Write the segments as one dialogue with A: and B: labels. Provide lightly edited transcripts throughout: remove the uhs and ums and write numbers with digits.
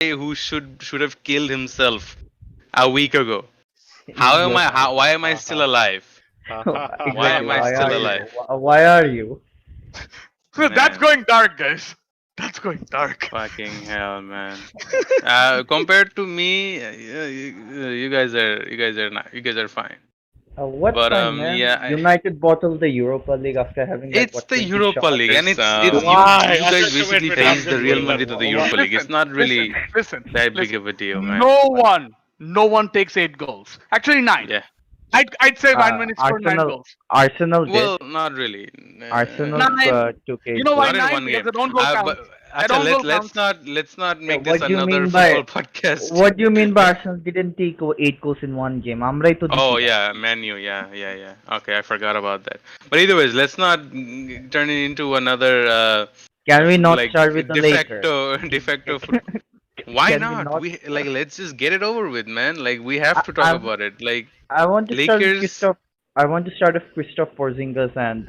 A: who should have killed himself a week ago. How am
B: Yes.
A: I? Why am I still alive? Why
B: Exactly.
A: am I
B: Why
A: still
B: are you?
A: alive?
B: Why are you?
C: So that's
A: Man,
C: going dark, guys. That's going dark.
A: fucking hell, man. Compared to me, you guys are fine.
B: What's
A: But
B: fine, man?
A: yeah,
B: United bottled the Europa League after having like
A: it's
B: what
A: the
B: 20
A: Europa League, and
B: shots.
A: it's
D: Why?
A: you guys basically
D: I'm
A: face the
D: just
A: Real
D: going there.
A: Madrid of the Europa League. It's
C: Listen,
A: not
C: listen,
A: really
C: listen,
A: that big
C: listen.
A: of a deal, man.
C: No one takes 8 goals. Actually, nine.
A: Yeah.
C: I'd say Bayern Munich scored nine
B: Arsenal,
C: goals.
B: Arsenal did.
A: Well, not really.
B: Arsenal
C: Nine.
B: took
C: You
B: eight
C: know why
B: goals.
A: Not in
C: nine?
A: one
C: Because
A: game.
C: the own goal
A: But
C: counts. That
A: Acha,
C: own goal counts.
A: let's not
B: Yeah,
A: make this
B: what do you
A: another
B: mean by
A: football podcast.
B: what do you mean by Arsenal didn't take 8 goals in one game? আমরাই তো দিছি
A: Oh
B: ভাই.
A: yeah, menu. Yeah. Okay, I forgot about that. But either ways, let's not turn it into another
B: Can we not
A: like
B: start with the
A: de
B: Lakers?
A: facto de facto football. Why
B: Can we
A: not?
B: not?
A: We like let's just get it over with, man. Like we have
B: I,
A: to talk
B: I,
A: about it. Like
B: I want to start with
A: Lakers.
B: Christoph. I want to start with Christoph Porzingis and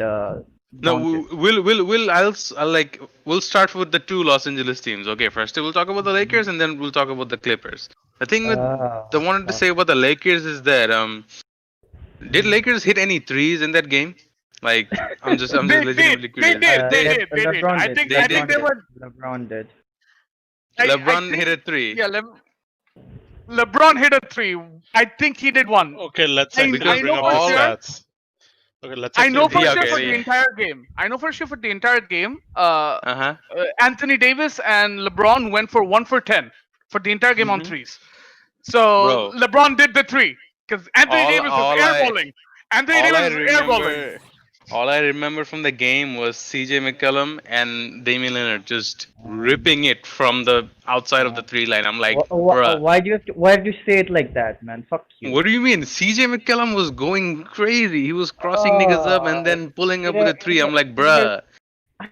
A: No,
B: Doncic.
A: we'll start with the two Los Angeles teams. Okay, first we'll talk about the Lakers and then we'll talk about the Clippers. The thing with I wanted to
B: Uh,
A: say about the Lakers is that did Lakers hit any threes in that game? Like I'm just
C: They did.
A: legitimately
C: They
A: curious.
C: did. They
B: Le-
C: did. They did.
B: LeBron
C: I
B: did.
C: think.
A: They
C: I
A: did.
C: think they were.
B: LeBron did.
C: I
A: LeBron
C: think,
A: hit a three.
C: yeah, LeBron hit a three. I think he did one.
D: Okay, let's
C: I-
D: actually
C: I
D: bring
C: know
D: up
C: for
D: the
C: sure.
D: stats. Okay, let's.
C: I know
D: actually
C: for
D: bring
A: Yeah,
C: sure
D: up
C: for
A: okay,
C: the
A: yeah.
C: entire game. I know for sure for the entire game.
A: Uh-huh.
C: Anthony Davis and LeBron went for 1 for 10 for the entire game on
A: Mhm.
C: threes. So
A: Bro,
C: LeBron did the three because Anthony
A: all
C: Davis was
A: all I
C: airballing. Anthony
A: all I
C: Davis was airballing.
A: remember all I remember from the game was CJ McCollum and Damian Lillard just ripping it from the outside of the three line. I'm like, bruh.
B: Why do you have to, why do you say it like that, man? Fuck you.
A: What do you mean? CJ McCollum was going crazy. He was crossing niggas up and then pulling up with a three. I'm like, bruh.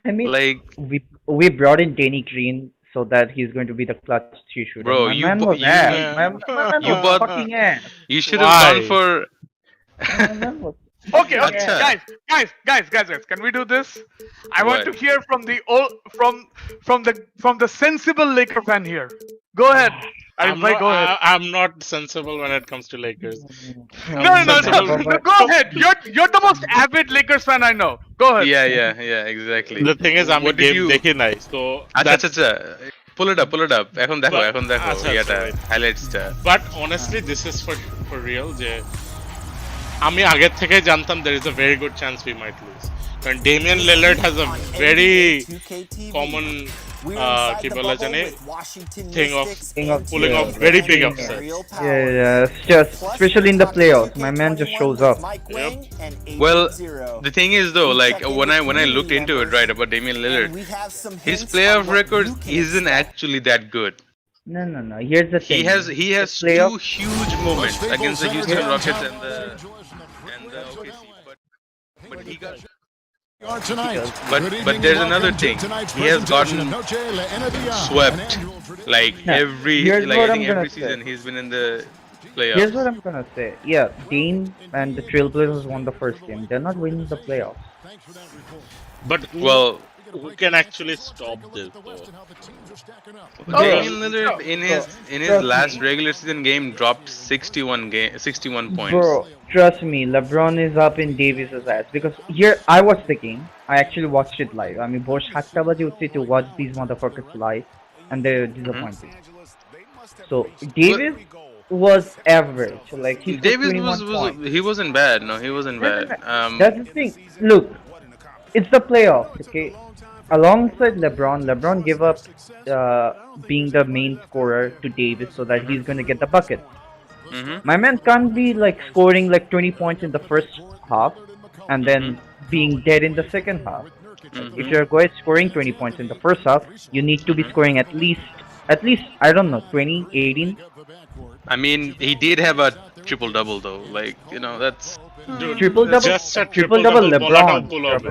B: I mean,
A: Like,
B: we brought in Danny Green so that he's going to be the clutch three shooter.
A: bro,
B: My man was
A: you
B: ass.
D: Yeah.
B: My man
A: you
B: was
A: bought
B: fucking ass.
A: you should have gone
D: Why?
A: for
B: My man was
C: Okay,
B: fucking
C: okay,
A: Acha.
B: ass.
C: guys, can we do this? I want to
A: What?
C: hear from the old, from the sensible Laker fan here. Go ahead.
D: I'm
C: Bhai,
D: not,
C: go ahead.
D: I'm not sensible when it comes to Lakers.
C: No. Go ahead. You're the most avid Lakers fan I know. Go ahead.
A: Yeah, exactly.
D: The thing is, I'm a
A: What did
D: game
A: you
D: দেখি নাই, so
A: আচ্ছা
D: that's.
A: আচ্ছা pull it up এখন দেখো
D: But-
A: এখন দেখো
D: আচ্ছা,
A: ইয়াটা
D: wait.
A: হাইলাইটসটা
D: But honestly, this is for real. যে আমি আগের থেকে জানতাম there is a very good chance we might lose. কারণ Damian Lillard has a very common কি বলা জানে thing of pulling off very big upsets.
B: Yeah, it's just especially in the playoffs, my man just shows up.
A: Well, the thing is though, like when I looked into it right about Damian Lillard, his playoff record isn't actually that good.
B: No. Here's the thing.
A: He has
B: Playoff-
A: two huge moments against the Houston Rockets and the OKC, but he got but there's another thing. He has gotten swept like
B: Nah,
A: every
B: here's
A: like
B: what
A: I
B: I'm
A: think
B: gonna
A: every
B: say.
A: season he's been in the
B: Here's
A: playoffs.
B: what I'm gonna say. Yeah, Dame and the Trailblazers won the first game. They're not winning the playoffs.
D: But
A: Well,
D: who can actually stop this though?
A: Damian Lillard in his
B: trust
A: last
B: me.
A: regular season game dropped 61 points.
B: Bro, trust me, LeBron is up in Davis's ass because here I watched the game. I actually watched it live. I mean, Bosch hatta baje uthi to watch these motherfuckers live, and they're disappointing. So Davis was average. Like he scored
A: Davis
B: 21 points.
A: he wasn't bad. No, he wasn't bad.
B: That's the thing. Look, it's the playoffs, okay? Alongside LeBron, LeBron gave up being the main scorer to Davis so that he's going to get the bucket.
A: Mhm.
B: My man can't be like scoring like 20 points in the first half and then being dead in the second half. If you're going scoring 20 points in the first half, you need to be scoring at least I don't know 20, 18.
A: I mean, he did have a triple double though. Like that's
D: Dude,
B: Triple double,
D: just a
B: triple double
D: বলাটাও
B: LeBron.
D: ভুল হবে।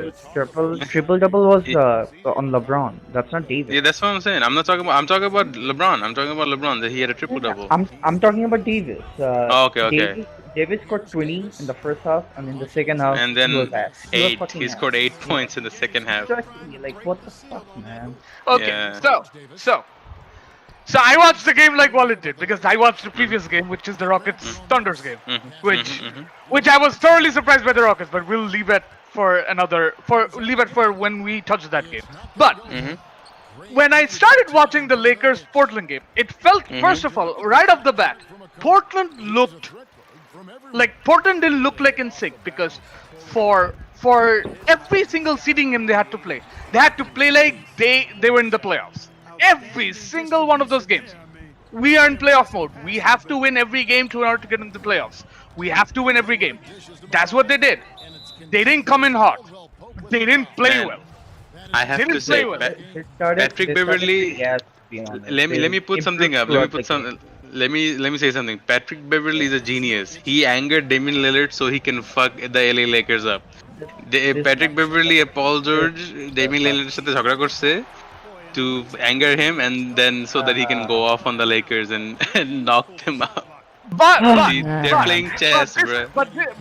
B: Triple double was on LeBron. That's not Davis.
A: yeah. That's what I'm saying. I'm talking about LeBron. I'm talking about LeBron that he had a triple double.
B: I'm talking about Davis.
A: Okay.
B: Davis scored 20 in the first half, and in the second half,
A: And then
B: he was ass. He was
A: 8.
B: fucking
A: He
B: ass.
A: scored 8 points in the second half.
B: Exactly. Like what the fuck, man?
C: Okay.
A: Yeah.
C: So So I watched the game like Wallet did because I watched the previous game, which is the Rockets Thunder's game, which which I was thoroughly surprised by the Rockets, but we'll leave it for when we touch that game. But when I started watching the Lakers Portland game, it felt first of all right off the bat, Portland didn't look like in sync because for every single seeding game they had to play. They had to play like they were in the playoffs. Every single one of those games. We are in playoff mode. We have to win every game to in order to get into the playoffs. We have to win every game. That's what they did. They didn't come in hot. They didn't play
A: Man,
C: well.
A: I have
C: Didn't
A: to say,
C: play well.
A: Patrick Beverly.
B: Yes, to be honest.
A: Let me put something up. Let me say something. Patrick Beverly is a genius. He angered Damian Lillard so he can fuck the LA Lakers up. Patrick Beverly and Paul George, Damian Lillard's সাথে ঝগড়া করছে to anger him and then so that he can go off on the Lakers and, and knock them out. They're playing chess, bro.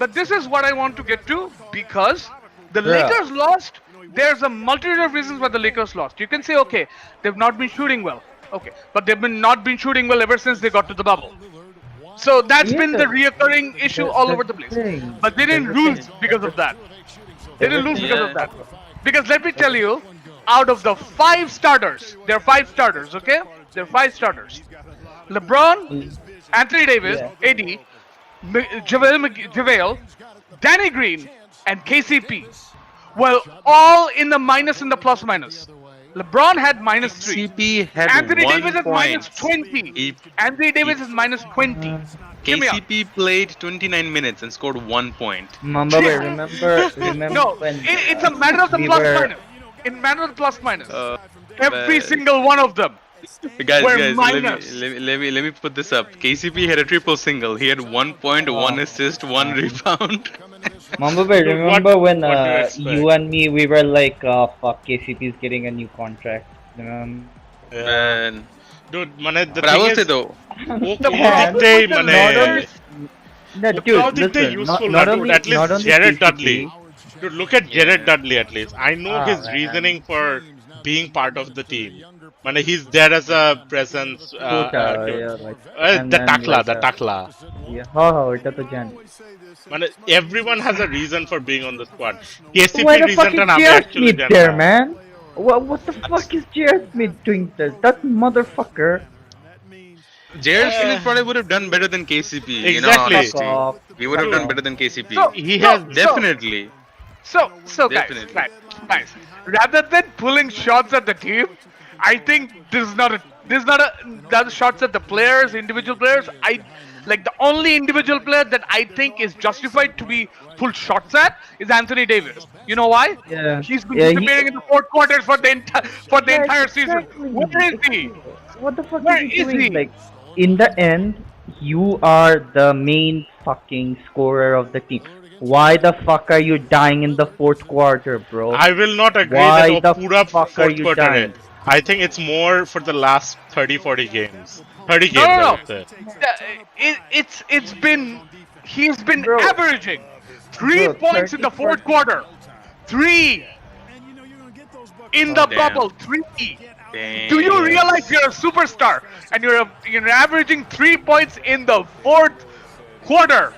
C: But this is what I want to get to because the
B: Yeah.
C: Lakers lost. There's a multitude of reasons why the Lakers lost. You can say, okay, they've not been shooting well. Okay, but they've not been shooting well ever since they got to the bubble. So that's been the reoccurring issue all over the place. But they didn't lose because of that. They didn't lose because of that. Because let me tell you, out of the 5 starters, there are 5 starters, okay? There are 5 starters. LeBron, Anthony Davis, AD, JaVale, Danny Green, and KCP. Well, all in the minus and the plus minus. LeBron had -3.
A: CP had
C: Anthony
A: 1
C: Davis is
A: point.
C: -20.
A: He-
C: Anthony Davis is -20. Hear me out.
A: KCP played 29 minutes and scored 1 point.
B: Mamba, remember
C: No,
B: when
C: it's a matter of the
B: we
C: plus
B: were-
C: minus. In matter of the plus minus. Every
A: Man.
C: single one of them.
A: Guys,
C: We're
A: guys,
C: minus.
A: let me put this up. KCP had a triple single. He had 1 point, 1 assist, 1 rebound.
B: Mamba, remember when
D: what do you expect?
B: you and me we were like, fuck, KCP is getting a new contract.
A: Man.
D: Dude, মানে the
A: But I
D: thing
A: will
D: is,
A: say though,
D: দিকটাই মানে
B: No, dude,
D: How did they
B: listen,
D: useful
B: not
D: dude?
B: only
D: At least
B: not only
D: Jared
B: KCP,
D: Dudley. Dude, look at Jared Dudley at least. I know his
B: man.
D: reasoning for being part of the team. মানে he's there as a presence.
B: and
D: The
B: then,
D: takla,
B: like,
D: the takla.
B: এটা তো জানি।
D: মানে everyone has a reason for being on the squad. KCP
B: Why the fuck
D: reasonটা
B: is
D: না আমি
B: Jared
D: actually
B: Smith
D: জানি
B: there,
D: না।
B: man? What the fuck is Jared Smith doing there? That motherfucker.
A: Jared Smith probably would have done better than KCP. You know,
D: Exactly.
A: honestly.
B: Fuck off.
A: He would have
B: Fuck
A: done
B: off.
A: better than KCP.
D: He has
A: Definitely.
C: So guys,
A: Definitely.
C: guys, rather than pulling shots at the team, I think this is not that shots at the players, individual players. I like the only individual player that I think is justified to be pulled shots at is Anthony Davis. You know why?
B: Yeah.
C: He's been
B: Yeah,
C: disappearing in the 4th quarters for the entire season.
B: Exactly.
C: Where is he?
B: What the fuck
C: Where
B: is he
C: is
B: doing?
C: he?
B: Like, in the end, you are the main fucking scorer of the team. Why the fuck are you dying in the 4th quarter, bro?
D: I will not agree
B: Why
D: that
B: the
D: pura
B: fuck are
D: fourth
B: you
D: quarter
B: dying?
D: I think it's more for the last 30-40 games. 30
C: No,
D: games,
C: no,
D: I
C: no.
D: would say.
C: He's been
B: Bro.
C: averaging 3
B: Bro,
C: points in the 4th quarter. 3 in the
A: Damn.
C: bubble. 3.
A: Damn.
C: Do you realize you're a superstar and you're averaging 3 points in the 4th quarter?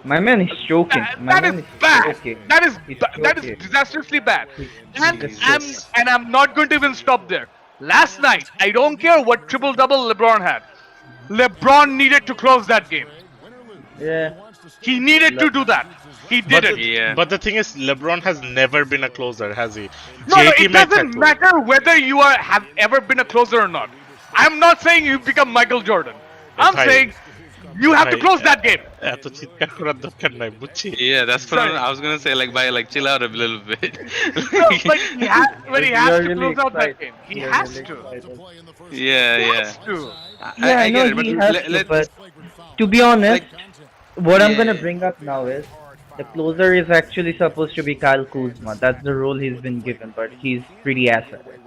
B: My man is choking. My
C: That
B: man
C: is bad.
B: choking.
C: That is
B: He's
C: that is
B: choking.
C: disastrously bad.
A: Jesus.
C: And I'm not going to even stop there. Last night, I don't care what triple double LeBron had. LeBron needed to close that game.
B: Yeah.
C: He needed to do that. He did it.
A: Yeah.
D: But the thing is, LeBron has never been a closer, has he?
C: No,
D: JT
C: it
D: may
C: doesn't
D: tackle.
C: matter whether you have ever been a closer or not. I'm not saying you become Michael Jordan. I'm
D: Bhai,
C: saying you have to
D: bhai,
C: close that game.
D: এত চিৎকার করার দরকার নাই, বুঝছি?
A: Yeah, that's what
C: Sorry.
A: I was gonna say. Like, chill out a little bit.
C: No, but when he has
B: You're
C: to
B: really
C: close out that
B: excited.
C: game, he
B: You're
C: has
B: really
C: to.
B: excited.
A: Yeah,
C: He
A: yeah.
C: has to.
B: Yeah, I know
A: get it, but
B: he has to, but to be honest, what I'm gonna
A: Yeah.
B: bring up now is the closer is actually supposed to be Kyle Kuzma. That's the role he's been given, but he's pretty ass at it.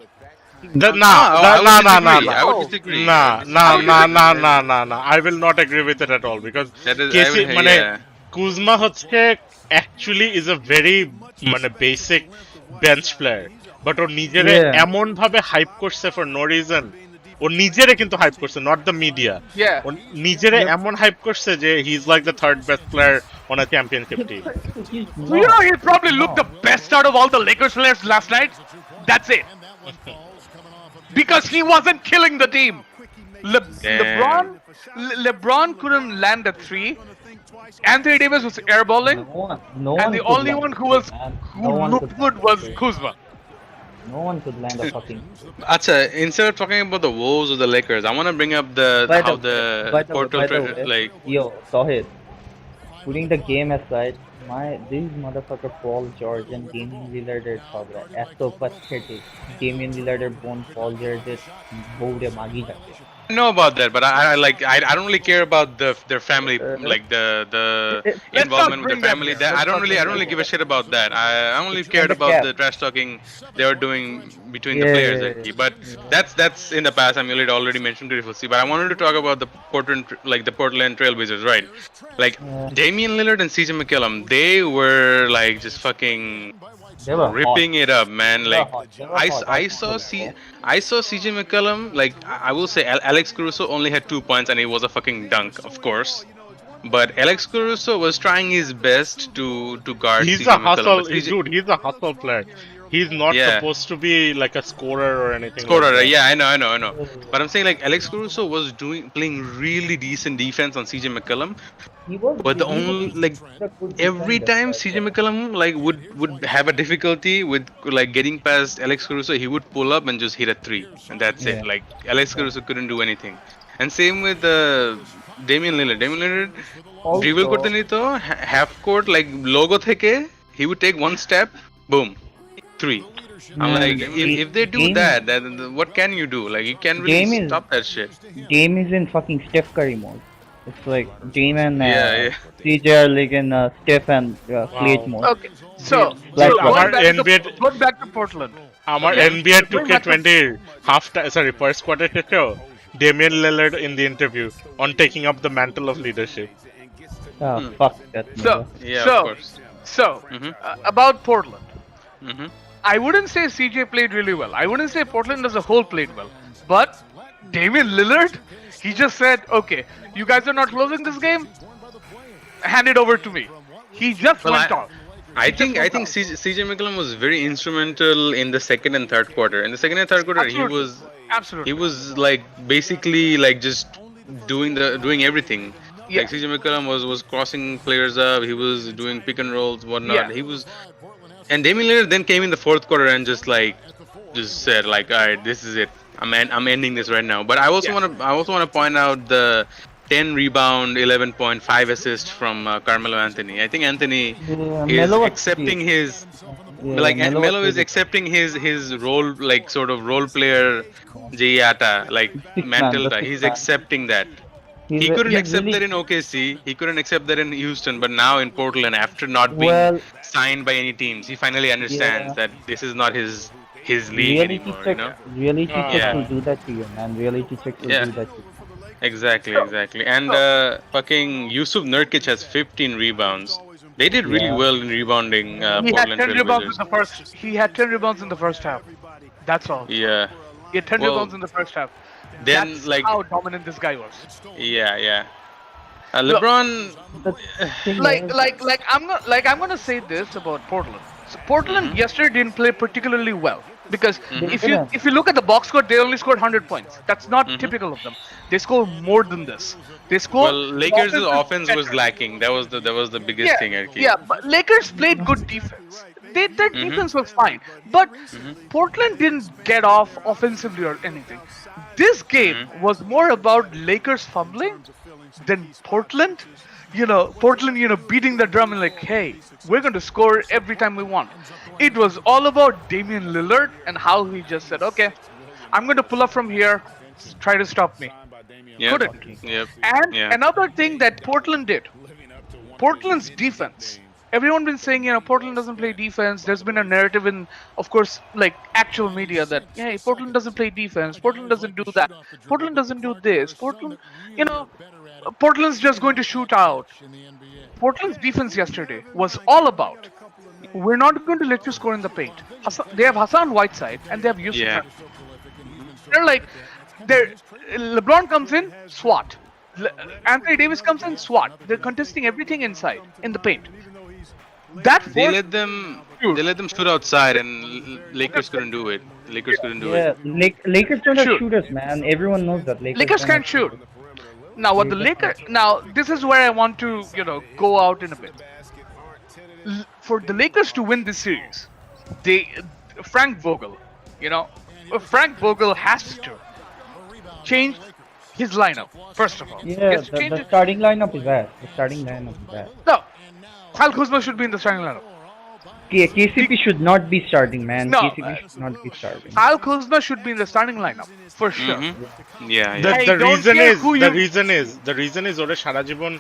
D: No,
A: I would
D: no.
A: disagree. I would disagree.
D: No. I will not agree with it at all because
A: That is,
D: KC মানে
A: yeah.
D: Kuzma হচ্ছে actually is a very মানে basic bench player, but ওর নিজেরে
B: Yeah.
D: এমন ভাবে hype করছে for no reason. ও নিজেরে কিন্তু hype করছে, নট দ্য মিডিয়া।
C: Yeah.
D: ও নিজেরে
B: Yep.
D: এমন হাইপ করছে যে he is like the third best player on a championship team.
B: He's
C: You know,
B: not.
C: he probably
B: He's
C: looked
B: not.
C: the best out of all the Lakers players last night. That's it. Because he wasn't killing the team. LeBron,
A: Damn.
C: LeBron couldn't land a three. Anthony Davis was airballing,
B: No
C: and
B: one
C: the
B: could
C: only
B: land
C: one
B: a
C: who
B: three,
C: was
B: man.
C: who
B: No one
C: looked
B: could
C: good
B: land a
C: was
B: three.
C: Kuzma.
B: No one could land a fucking three.
A: Acha, instead of talking about the woes of the Lakers, I want to bring up the
B: By
A: how
B: the
A: the
B: way, by the way,
A: portal
B: by the way,
A: like.
B: yo, Sohit, putting the game aside, these motherfucker Paul George and Damian Lillard are so pathetic. Damian Lillard born Paul George board magi jate.
A: I know about that, but I don't really care about their family,
B: Uh,
A: like the
C: Let's not
A: involvement with their
C: bring that
A: family.
C: here.
A: That
C: Let's not
A: I
C: bring
A: don't
C: that
A: really give
C: here.
A: a shit about that. I only
B: It's on
A: cared
B: the
A: about
B: cap.
A: the trash talking they were doing between the
B: Yeah,
A: players.
B: yeah,
A: Actually. But
B: yeah.
A: that's in the past. I mean, already mentioned previously. But I wanted to talk about the Portland Trailblazers, right? Like
B: Yeah.
A: Damian Lillard and CJ McCollum, they were like just fucking
B: They were hot.
A: ripping it up, man.
B: They were
A: Like
B: hot. They were hot.
A: I saw I saw CJ McCollum. Like I will say, Alex Caruso only had 2 points, and it was a fucking dunk, of course. But Alex Caruso was trying his best to guard
D: He's
A: CJ
D: a
A: McCollum.
D: hustle,
A: But CJ,
D: dude. He's a hustle player. He's not
A: yeah,
D: supposed to be like a scorer or anything like
A: scorer.
D: that.
A: Yeah, I know. But I'm saying like Alex Caruso was playing really decent defense on CJ McCollum. But the only like
B: a good
A: every
B: defender.
A: time CJ McCollum like would have a difficulty with like getting past Alex Caruso, he would pull up and just hit a three, and that's
B: Yeah.
A: it. Like Alex Caruso couldn't do anything. And same with Damian Lillard. Damian Lillard dribble করতে
B: Also,
A: নিত half court like logo থেকে he would take one step, boom, three. I'm
B: man,
A: like, if they do
B: Dame,
A: that, then what can you do? Like, you can't really
B: Dame is
A: stop that shit.
B: Dame is in fucking Steph Curry mode. It's like Dame and
A: Yeah.
B: CJ are like in Steph and Clay
D: Wow.
B: mode.
C: Okay, so,
B: Like
C: so
B: what?
D: Our NBA
C: going back to Portland.
D: আমার
C: Okay.
D: NBA
C: Going back to-
D: 2K20 first quarter শেষেও Damian Lillard in the interview on taking up the mantle of leadership.
B: Fuck that.
C: So,
B: nigga.
A: Yeah,
C: so,
A: of course.
C: so
A: Mhm.
C: about Portland,
A: Mm-hmm.
C: I wouldn't say CJ played really well. I wouldn't say Portland as a whole played well. But Damian Lillard, he just said, "Okay, you guys are not closing this game. Hand it over to me." He just
A: Well,
C: went off.
A: I think CJ McCollum was very instrumental in the second and third quarter. In the second and third quarter,
C: Absolutely. Absolutely.
A: he was like basically like just doing everything.
C: Yeah.
A: Like CJ McCollum was crossing players up. He was doing pick and rolls, whatnot.
C: Yeah.
A: He was, and Damian Lillard then came in the fourth quarter and just said like, all right, this is it. I'm ending this right now. But I also want to point out the 10 rebound, 11.5 assist from Carmelo Anthony. I think Anthony
B: Yeah,
A: is
B: Melo was
A: accepting
B: pretty-
A: his
B: Yeah,
A: Melo
B: was
A: is
B: pretty-
A: accepting his role, like sort of role player Jayata like
B: Six man,
A: mental.
B: the six
A: He's
B: man.
A: accepting that.
B: He's
A: He couldn't
B: he's
A: accept
B: really-
A: that in OKC. He couldn't accept that in Houston. But now in Portland, after not being
B: Well,
A: signed by any teams, he finally understands
B: Yeah.
A: that this is not his league
B: reality
A: anymore.
B: check,
A: You know.
B: reality check
A: Yeah.
B: will do that to you, man. Reality check will
A: Yeah.
B: do that to you.
A: Exactly. And fucking Yusuf Nurkic has 15 rebounds. They did really
B: Yeah.
A: well in rebounding.
C: He had
A: Portland
C: 10 rebounds
A: Trailblazers.
C: in the first. He had 10 rebounds in the first half. That's all.
A: Yeah.
C: He had 10
A: Well,
C: rebounds in the first half.
A: Then
C: That's
A: like
C: how dominant this guy was.
A: yeah. LeBron.
B: The thing
C: I'm gonna say this about Portland. So Portland
A: Mm-hmm.
C: yesterday didn't play particularly well because
B: Mhm.
C: if you look at the box score, they only scored 100 points. That's not
A: Mm-hmm.
C: typical of them. They score more than this. They score.
A: Well, Lakers'
C: is
A: offense was
C: better.
A: lacking. That was the biggest
C: Yeah,
A: thing. Arki.
C: yeah, but Lakers played good defense. Their
A: Mm-hmm.
C: defense was fine, but Portland didn't get off offensively or anything. This game
A: Mm-hmm.
C: was more about Lakers fumbling than Portland. Portland, beating the drum and like, hey, we're going to score every time we want. It was all about Damian Lillard and how he just said, okay, I'm going to pull up from here, try to stop me.
A: Yep.
C: Couldn't.
A: Yep.
C: And
A: Yeah.
C: another thing that Portland did, Portland's defense. Everyone been saying, Portland doesn't play defense. There's been a narrative in, of course, like actual media that, hey, Portland doesn't play defense. Portland doesn't do that. Portland doesn't do this. Portland's just going to shoot out. Portland's defense yesterday was all about, we're not going to let you score in the paint. They have Hassan Whiteside and they have Yusuf.
A: Yeah.
C: They're like, There, LeBron comes in, SWAT. Anthony Davis comes in, SWAT. They're contesting everything inside in the paint. That
A: They
C: force
A: let them
C: shoot.
A: they let them shoot outside, and Lakers couldn't do it. Lakers couldn't do it.
B: Yeah, Lakers don't have
C: Shoot.
B: shooters, man. Everyone knows that Lakers
C: Lakers
B: don't have
C: can shoot.
B: shooters.
C: Now, what the
B: Lakers
C: Lakers,
B: can't shoot.
C: now this is where I want to, go out in a bit. For the Lakers to win this series, they, Frank Vogel, you know, Frank Vogel has to change his lineup first of all. He
B: Yeah,
C: has to change
B: the
C: it.
B: starting lineup is that. The starting lineup is that.
C: No, Kyle Kuzma should be in the starting lineup.
B: KCP should not be starting, man.
C: No,
B: KCP should not be starting.
C: Kyle Kuzma should be in the starting lineup for sure.
A: Yeah,
D: The,
A: yeah.
C: I
D: the
C: don't
D: reason
C: care
D: is
C: who
D: the
C: you-
D: reason is ওরে সারা জীবন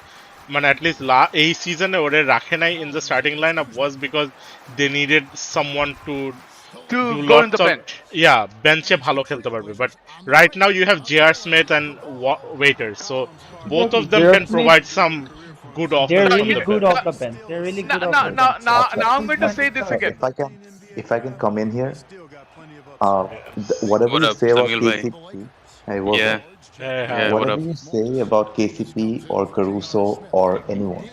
D: মানে at least এই সিজনে ওরে রাখে নাই in the starting lineup was because they needed someone to
C: To
D: do
C: go in
D: lots
C: the
D: of
C: bench.
D: yeah বেঞ্চে ভালো খেলতে পারবে but right now you have J.R. Smith and Waiters so both of them
B: J.R.
D: can
B: Smith-
D: provide some good
B: They're
D: offense from
B: really
D: the
B: good
D: bench.
B: off the bench. They're really good
C: Now,
B: off the
C: now,
B: bench.
C: now, now I'm going to say this again.
E: If I can come in here, whatever
A: What
E: you
A: up,
E: say about
A: Samuel bhai?
E: KCP, hey, what
A: Yeah.
E: up?
A: Yeah, what
E: Whatever
A: up?
E: you say about KCP or Caruso or anyone,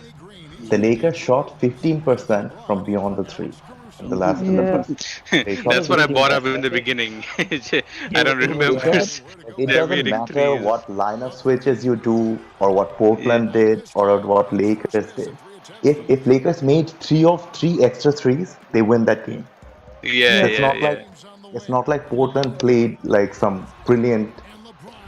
E: the Lakers shot 15% from beyond the three in the last 11 months. They shot
A: That's what I brought up
E: 15%.
A: in the beginning. I don't remember
E: It
A: them
E: doesn't
A: hitting
E: matter
A: threes.
E: what lineup switches you do or what Portland did or what Lakers did. If Lakers made 3 extra threes, they win that game.
A: Yeah,
E: It's
A: yeah,
E: not
A: yeah.
E: like it's not like Portland played like some brilliant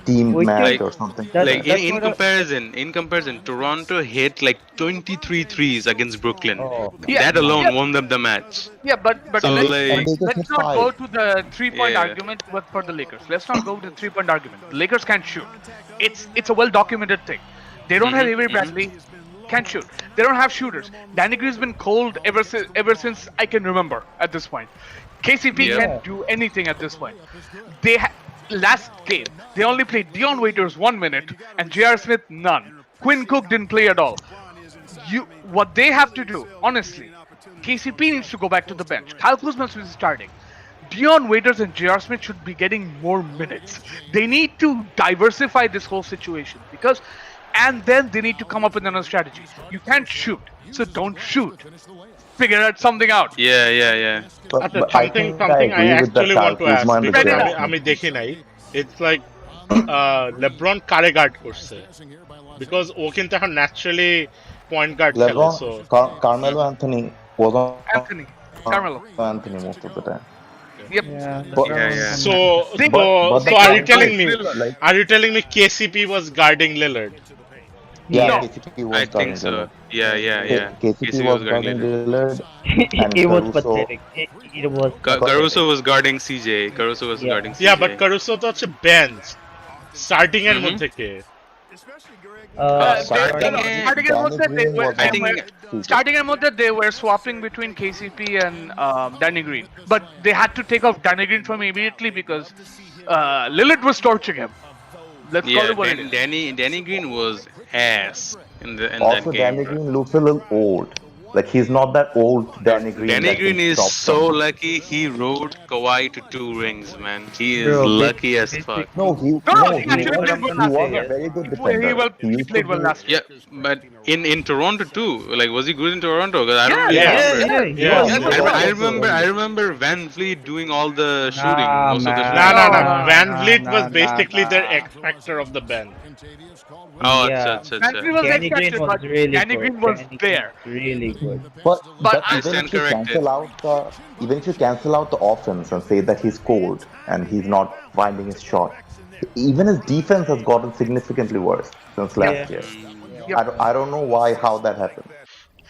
E: team
B: Which
E: match
A: is-
E: or something.
B: That-
A: Like
B: that's
A: in
B: what I-
A: comparison, Toronto hit like 23 threes against Brooklyn.
B: Oh,
C: Yeah,
A: That alone
C: yeah.
A: won them the match.
C: Yeah, but
A: So,
C: let's,
A: like-
C: let's not go to the 3-point
A: Yeah.
C: argument for the Lakers. Let's not go to the 3-point argument. The Lakers can't shoot. It's a well documented thing. They don't have Avery Bradley, can't shoot. They don't have shooters. Danny Green's been cold ever since I can remember at this point. KCP
A: Yeah.
C: can't do anything at this point. They last game they only played Dion Waiters 1 minute and J.R. Smith none. Quinn Cook didn't play at all. What they have to do, honestly, KCP needs to go back to the bench. Kyle Kuzma is starting. Dion Waiters and J.R. Smith should be getting more minutes. They need to diversify this whole situation and then they need to come up with another strategy. You can't shoot, so don't shoot. Figure out something out.
A: Yeah, yeah, yeah.
D: আচ্ছা
E: But I
D: something
E: think
D: something I
E: agree with the
D: actually want to ask
E: Kuzma and the
D: because
C: J.R.
D: আমি দেখি নাই it's like LeBron কারে guard করছে because ও কিন্তু এখন naturally point guard খেলে
E: LeBron,
D: so
E: Carmelo Anthony was on
C: Anthony, Carmelo.
E: Anthony most of the time.
C: Yep.
B: yeah.
E: But-
A: Yeah, yeah.
D: so
E: but
D: so
E: the
D: are you
E: point
D: telling
E: is,
D: me
E: like,
D: KCP was guarding Lillard
E: yeah,
C: No.
E: KCP was
A: I think
E: guarding
A: so.
E: Lillard.
A: Yeah, yeah, yeah.
E: KCP was guarding Lillard. And
B: it was
E: Caruso-
B: pathetic. It was.
A: Caruso was guarding CJ. Caruso was
B: Yeah.
A: guarding CJ.
D: yeah but Caruso তো হচ্ছে bench starting এর মধ্যে কে
A: starting
C: Starting in Mode, they were,
A: I think-
C: starting in Mode, they were swapping between KCP and Danny Green, but they had to take off Danny Green from immediately because Lillard was torching him. Let's call
A: Yeah,
C: it what it is.
A: Danny Green was ass in that
E: Also,
A: game.
E: Danny Green looks a little old. Like he's not that old Danny Green.
A: Danny
E: that
A: Green
E: can
A: is
E: stop
A: so
E: someone.
A: lucky he rode Kawhi to 2 rings, man. He is
B: Bro,
A: lucky as fuck.
E: No, he
C: he
E: he
C: actually
E: was,
C: played well
E: he
C: last
E: was
B: year.
E: a very good
C: He
E: defender.
C: he played well last year.
A: Yeah, but in Toronto too. Like, was he good in Toronto? Because I don't
C: Yeah,
A: remember.
D: yeah.
A: I remember Van Vliet doing all the shooting,
B: Nah,
A: most of the
B: man.
A: shooting.
D: no
C: No,
D: Van
B: no,
D: Vliet
B: no,
D: was
B: no,
D: basically
B: no.
D: their X factor of the bench
A: Oh,
B: Yeah.
A: acha.
C: Danny Green was
B: Danny Green
C: expected,
B: was
C: but
B: really
C: Danny
B: good.
C: Green was
B: Danny Green
C: there.
B: was really good.
E: But
A: I
E: even
A: stand
E: if you
A: corrected.
E: even if you cancel out the offense and say that he's cold and he's not finding his shot, even his defense has gotten significantly worse since last
B: Yeah.
E: year.
C: Yep.
E: I don't know how that happened.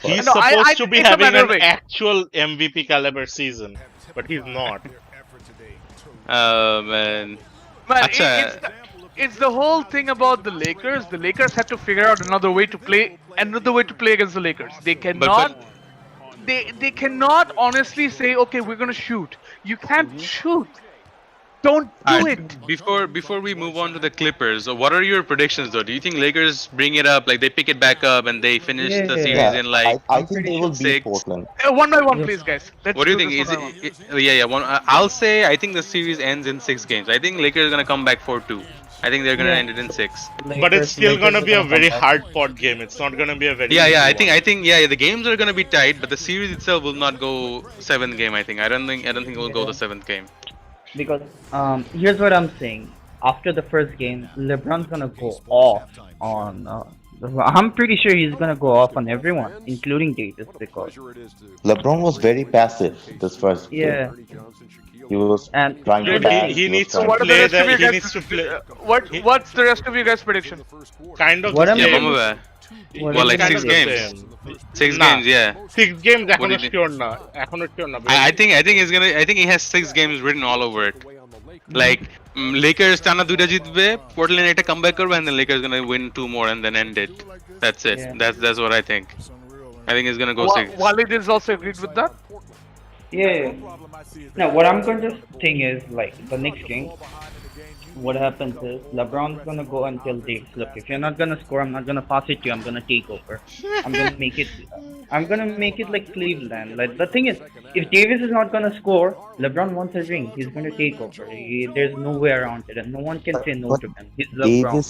D: he's
C: No,
D: supposed to be
C: it's a
D: having
C: matter
D: an
C: of age.
D: actual MVP caliber season but he's not
A: Oh man.
C: Man,
A: Acha.
C: it's the whole thing about the Lakers. The Lakers had to figure out another way to play against the Lakers. They cannot. They cannot honestly say, okay, we're gonna shoot. You can't shoot. Don't do
A: Alright,
C: it.
A: before we move on to the Clippers, what are your predictions though? Do you think Lakers bring it up, like they pick it back up and they finish the
B: Yeah.
A: series in like?
E: I think they will beat
A: 6?
E: Portland.
C: One by one, please, guys. Let's
A: What do you think?
C: this
A: Is
C: one by one.
A: yeah. One, I'll say I think the series ends in 6 games. I think Lakers are gonna come back 4-2. I think they're gonna
B: Yeah.
A: end it in 6.
D: But it's still
B: Lakers
D: gonna
B: are
D: be a
B: come
D: very
B: back.
D: hard fought game. It's not gonna be a very
A: Yeah,
D: easy
A: yeah.
D: one.
A: I think yeah. The games are gonna be tight, but the series itself will not go 7th game. I think. I don't think it will go
B: Yeah.
A: the 7th game.
B: Because here's what I'm saying. After the first game, LeBron's gonna go off on. I'm pretty sure he's gonna go off on everyone, including Davis, because
E: LeBron was very passive this first game.
B: yeah,
E: He was
B: and
E: trying to
D: Dude,
B: another
D: he,
E: pass.
B: thing.
D: he
E: He was
D: needs
C: So
D: to
E: trying
C: what
E: to.
C: are the
D: play
C: rest of
D: the
C: you
D: he
C: guys?
D: needs to play
C: What's the rest of you guys' prediction?
D: kind of
B: What
D: the
B: am
A: Yeah,
B: I
D: same.
A: Mamba.
B: What
A: Well,
B: am
A: like
B: I
D: Kind
A: 6
D: of the
B: saying?
A: games.
D: same.
A: 6
D: Nah,
A: games. Yeah.
D: 6 games
A: What
D: এখনো
A: did you?
D: sure না এখনো sure না
A: I think he's gonna. I think he has 6 games written all over it. Like Lakers টানা দুইটা জিতবে, Portland একটা comeback করবে, and then Lakers gonna win 2 more and then end it. That's it.
B: Yeah.
A: That's what I think. I think he's gonna go 6.
C: Walid is also agreed with that.
B: Yeah. Now, what I'm going to think is like the next game. What happens is LeBron's gonna go and tell Davis, look, if you're not gonna score, I'm not gonna pass it to you. I'm gonna take over. I'm gonna make it. I'm gonna make it like Cleveland. Like the thing is, if Davis is not gonna score, LeBron wants a ring. He's gonna take over. There's no way around it, and no one can say no
E: But
B: to him. He's LeBron.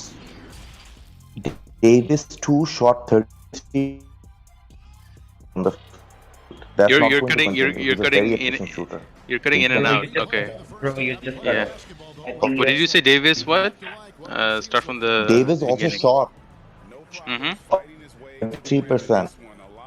E: Davis too shot 30 on the. That's
A: You're
E: not
A: you're
E: going to
A: cutting
E: continue.
A: you're
E: He's a
A: cutting
E: very
A: in
E: efficient shooter.
A: you're cutting in and
B: Bro,
A: out.
B: you just,
A: Okay.
B: bro, you just got
A: Yeah.
B: it. I think
A: What did you say, Davis? What? Start from the
E: Davis also
A: beginning.
E: shot
A: Mm-hmm.
E: 3%,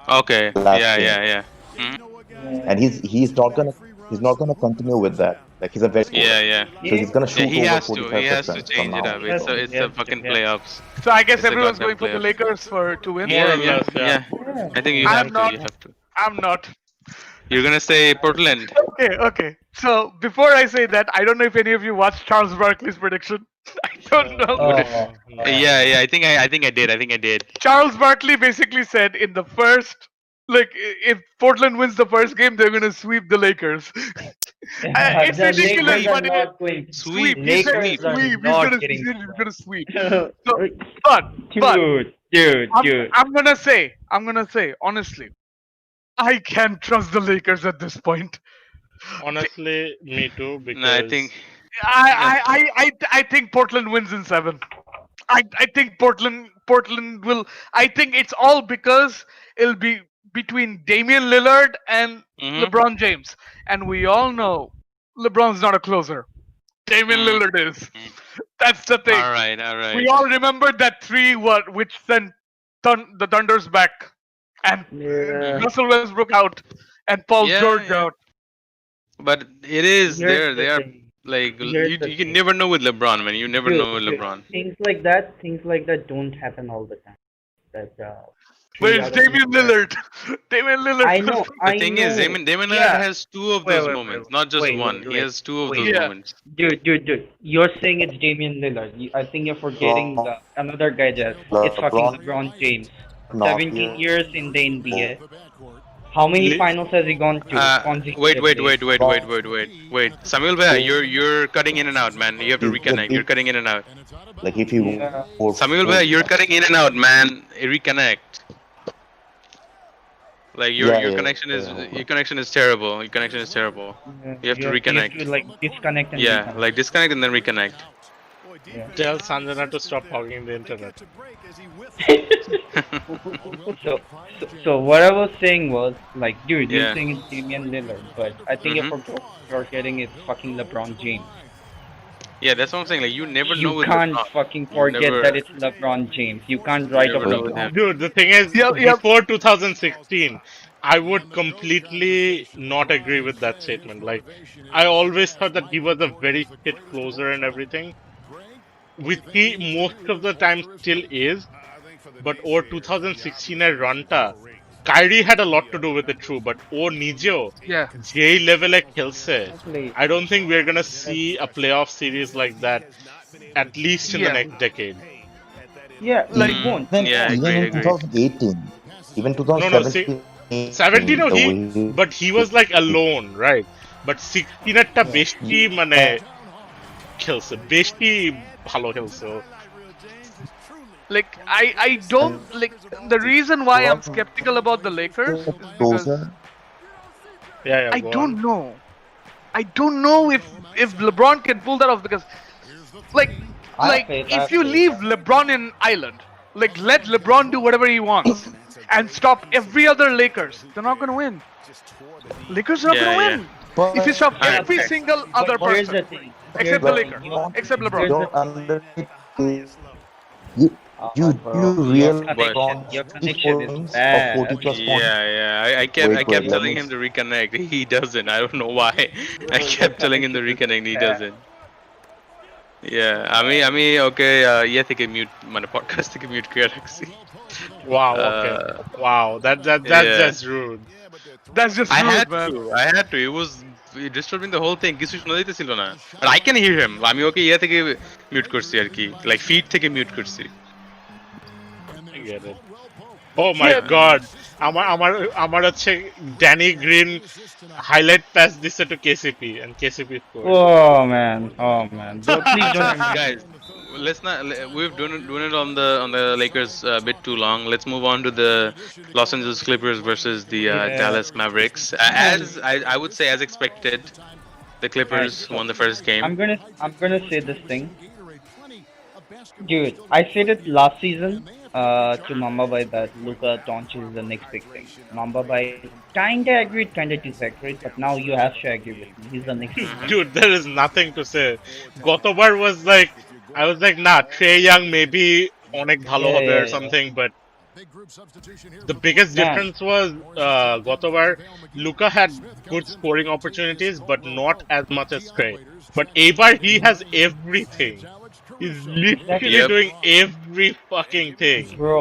A: Okay.
E: Last
A: Yeah,
E: game.
A: yeah, yeah. Mm-hmm.
E: and he's not gonna continue with that. Like he's a very scorer.
A: Yeah, yeah.
E: So he's gonna
A: Yeah,
E: shoot
A: he
E: over
A: has to. He has to
E: 45% from
A: change it
E: now.
A: up. It's a fucking
B: Yeah.
A: playoffs.
C: So I guess
A: It's a
C: everyone's
A: goddamn
C: going for the
A: playoff.
C: Lakers to win.
D: More or
A: Yeah,
D: less,
A: yeah,
D: yeah.
A: yeah. I think you
C: I'm
A: have to.
C: not.
A: You have to.
C: I'm not.
A: You're gonna say Portland.
C: Okay, okay. So before I say that, I don't know if any of you watched Charles Barkley's prediction. I don't know.
B: Oh,
A: Yeah, yeah. I think I did. I think I did.
C: Charles Barkley basically said in the first, like, if Portland wins the first game, they're gonna sweep the Lakers. It's
B: the
C: ridiculous,
B: Lakers are
C: but
B: not going.
A: Sweep.
C: He said
B: Lakers are
C: sweep.
B: not getting.
C: He's gonna sweep. So, but
B: Dude,
C: I'm gonna say honestly, I can't trust the Lakers at this point.
D: Honestly, me too, because
A: No, I think.
C: I think Portland wins in 7. I think Portland will. I think it's all because it'll be between Damian Lillard and
A: Mhm.
C: LeBron James, and we all know LeBron's not a closer. Damian
A: Mm.
C: Lillard is. That's the thing.
A: All right, all right.
C: We all remember that 3 which sent the Thunders back, and
B: Yeah.
C: Russell Westbrook out, and Paul
A: Yeah,
C: George
A: yeah.
C: out.
A: But it is
B: Here's
A: there.
B: the
A: They are
B: thing.
A: like
B: Here's
A: you.
B: the
A: You can
B: thing.
A: never know with LeBron, man. You never know with
B: Dude,
A: LeBron.
B: things like that don't happen all the time. That
C: Where's Damian Lillard? Damian Lillard.
B: I know.
A: The thing is, Damon Lillard
B: Yeah.
A: has 2 of
B: Wait,
A: those
B: wait,
A: moments,
B: wait,
A: not just
B: wait,
A: one.
B: wait,
A: He
B: wait.
A: has 2 of
B: Wait.
A: those
C: Yeah.
A: moments.
B: Dude. You're saying it's Damian Lillard. I think you're forgetting another guy just. It's fucking LeBron James.
E: Not
B: 17
E: here.
B: years in the NBA. How many finals has he gone to?
A: Wait.
B: consecutively?
A: Wait. Samuel Bhai, you're cutting in and out, man. You have to
E: He's the
A: reconnect. You're
E: big-
A: cutting in and out.
E: Like if he
B: Yeah.
A: Samuel Bhai, you're cutting in and out, man. Reconnect. Like your
E: Yeah, yeah,
A: connection is
E: yeah.
A: your connection is terrible. Your connection is terrible. You have to reconnect.
B: You have to like disconnect and
A: Yeah,
B: reconnect.
A: like disconnect and then reconnect.
D: tell Sanjana to stop hogging the internet.
B: So what I was saying was like, dude, you're
A: Yeah.
B: saying it's Damian Lillard, but I think
A: Mhm.
B: you're forgetting it's fucking LeBron James.
A: Yeah, that's what I'm saying. Like you never know
B: You
A: with
B: can't
A: LeBron.
B: fucking forget
A: never-
B: that it's LeBron James. You can't write
A: never
B: off
A: know with
B: LeBron.
A: him.
D: Dude, the thing is,
C: Yep.
D: before 2016, I would completely not agree with that statement. Like, I always thought that he was a very fit closer and everything, which he most of the time still is. But over 2016 এর রানটা, Kyrie had a lot to do with it, true. But ও নিজেও
C: Yeah.
D: যেই লেভেলে খেলছে,
B: Exactly.
D: I don't think we're gonna see a playoff series like that, at least in the
C: Yeah.
D: next decade.
B: Yeah, like
A: Mm.
B: won't.
E: Even,
A: Yeah,
E: even
A: agree,
E: in
A: agree.
E: 2018, even 2017.
D: 17
E: the
D: he,
E: way-
D: but he was like alone, right? But 16 একটা বেশি মানে খেলছে, বেশি ভালো খেলছে।
C: Like I don't like the reason why I'm skeptical about the Lakers is because
E: closer.
D: Yeah,
C: I
D: go
C: don't
D: on.
C: know. I don't know if LeBron can pull that off because like
B: I have
C: like
B: faith. I
C: if
B: have
C: you
B: faith.
C: leave LeBron in Ireland, like let LeBron do whatever he wants, and stop every other Lakers, they're not gonna win. Lakers are not
A: Yeah,
C: gonna
A: yeah.
C: win if
E: But
C: you stop
B: Yeah,
C: every single
B: but
C: other
B: here's
C: person
B: the thing. Here's
C: except
B: the
C: the
B: thing.
C: Laker,
B: You
C: except LeBron.
B: here's the
E: don't
B: thing.
E: underrate you
B: Bro,
E: you
B: your
E: realize
A: But
B: connection, your
E: LeBron's
B: connection is
E: 24 games of
B: bad.
E: 40 plus points?
A: yeah, yeah. I
E: Wait,
A: kept
E: let
A: telling
E: me.
A: him to reconnect. He doesn't. I don't know why. I
B: Bro, your
A: kept telling him to
B: connection is
A: reconnect. He
B: bad.
A: doesn't. Yeah, okay, ইয়ে থেকে mute মানে podcast থেকে mute করে রাখছি।
D: Wow, okay.
A: Uh,
D: Wow, that's
A: yeah.
D: just rude.
C: That's just
A: I
C: rude,
A: had
C: man.
A: to. I had to. It was disturbing the whole thing. কিছু শোনা যাইতেছিল না। But I can hear him. আমি ওকে ইয়ে থেকে মিউট করছি আর কি। Like feed থেকে মিউট করছি।
D: I get it. Oh my
C: Yeah,
D: god. আমার হচ্ছে ড্যানি গ্রিন হাইলাইট প্যাস দিছে to KCP and KCP scored.
B: Oh man, bro, please don't remind me.
A: Guys, let's not. We've done it on the Lakers a bit too long. Let's move on to the Los Angeles Clippers versus the
B: Yeah,
A: Dallas Mavericks.
B: man.
A: As I would say, as expected, the Clippers
B: Alright, so
A: won the first game.
B: I'm gonna say this thing, dude. I said it last season, to Mamba by that Luka Doncic is the next big thing. Mamba by kinda agreed, kinda disagreed, but now you have to agree with me. He's the next big thing.
D: Dude, there is nothing to say. Gotobar was like, I was like, nah, Trey Young maybe অনেক ভালো হবে or
B: Yeah,
D: something, but the biggest
B: man.
D: difference was গতবার Luka had good scoring opportunities, but not as much as Trey. But এইবার he has everything. He's literally
A: Yep.
D: doing every fucking thing.
B: Bro,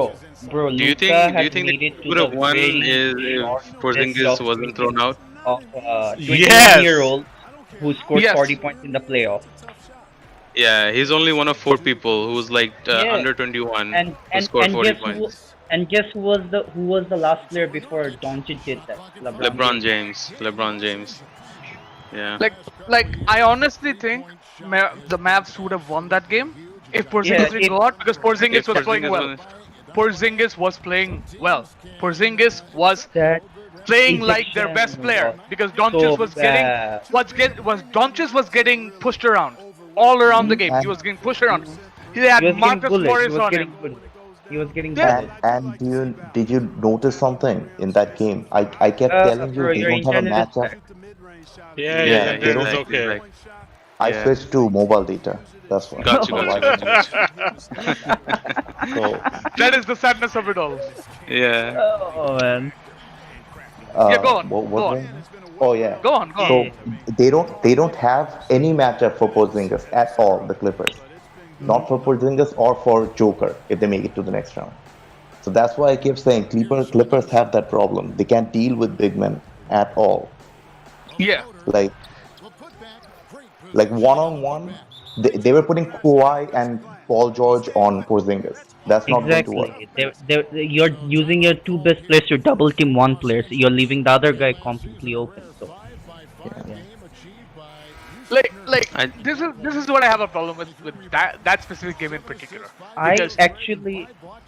A: Do you
B: Luka
A: think? Do
B: has
A: you think the
B: made it to
A: would
B: the
A: have won
B: very
A: if
B: short list
A: Porzingis
B: of
A: wasn't thrown out?
B: 21-year-old who scored
C: Yes.
B: 40 points in the playoffs.
A: Yeah, he's only one of 4 people who's like
B: Yeah.
A: under 21
B: And
A: who scored 40
B: guess
A: points.
B: guess who was the last player before Doncic did that?
A: LeBron James. LeBron James. Yeah.
C: like I honestly think the Mavs would have won that game if Porzingis
B: Yeah,
C: didn't go out because Porzingis
A: If
C: was playing
A: Porzingis
C: well.
A: wasn't-
C: Porzingis was playing well. Porzingis was
B: That
C: playing like their best
B: ejection
C: player
B: was
C: because Doncic
B: so
C: was getting
B: bad.
C: Doncic was getting pushed around all around the game. He
E: And,
C: was getting pushed around. He had
B: He was getting
C: Marcus
B: bullied. He
C: Morris
B: was
C: on
B: getting
C: him.
B: bullied. He was getting
C: Yeah.
B: bullied.
E: and did you notice something in that game? I kept telling you
B: Bro,
E: they
B: your
E: don't have a
B: internet is
E: matchup.
B: back.
D: Yeah,
A: Yeah,
D: yeah,
E: they
D: that
E: don't-
D: is
A: he's
D: okay.
A: like-
E: I
A: Yeah.
E: switched to mobile data. That's why.
A: Got you, got you.
E: So,
C: That is the sadness of it all.
A: Yeah.
B: Oh man.
C: Yeah, go on,
E: what
C: go on.
E: was- Oh yeah.
C: Go on, go on.
E: So they don't have any matchup for Porzingis at all. The Clippers, not for Porzingis or for Joker if they make it to the next round. So that's why I keep saying Clippers have that problem. They can't deal with big men at all.
C: Yeah.
E: Like one on one, they were putting Kawhi and Paul George on Porzingis. That's not going to work.
B: Exactly. You're using your two best players to double team one player, so you're leaving the other guy completely open. So
C: Like
A: I-
C: this is what I have a problem with that specific game in particular.
B: I
C: Because
B: actually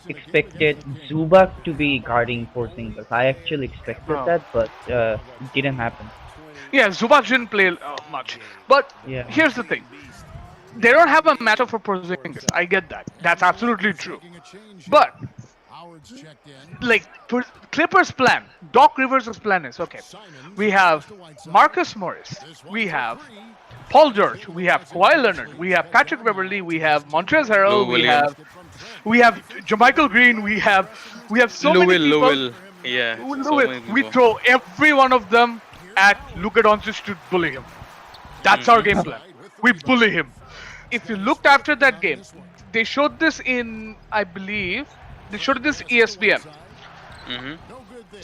B: expected Zubac to be guarding Porzingis. I actually expected
C: Oh.
B: that, but it didn't happen.
C: yeah, Zubac didn't play much. But
B: Yeah.
C: here's the thing. They don't have a matchup for Porzingis. I get that. That's absolutely true. But like Clippers' plan, Doc Rivers' plan is okay. We have Marcus Morris, we have Paul George, we have Kawhi Leonard, we have Patrick Beverly, we have Montrezl Harrell,
A: Lou Williams.
C: we have Jermichael Green, we have so many people.
A: Louisville. Yeah. so
C: Louis,
A: many
C: we
A: people.
C: throw every one of them at Luka Doncic to bully him. That's our game plan. We bully him. If you looked after that game, they showed this in, I believe, they showed this ESPN.
A: Mhm.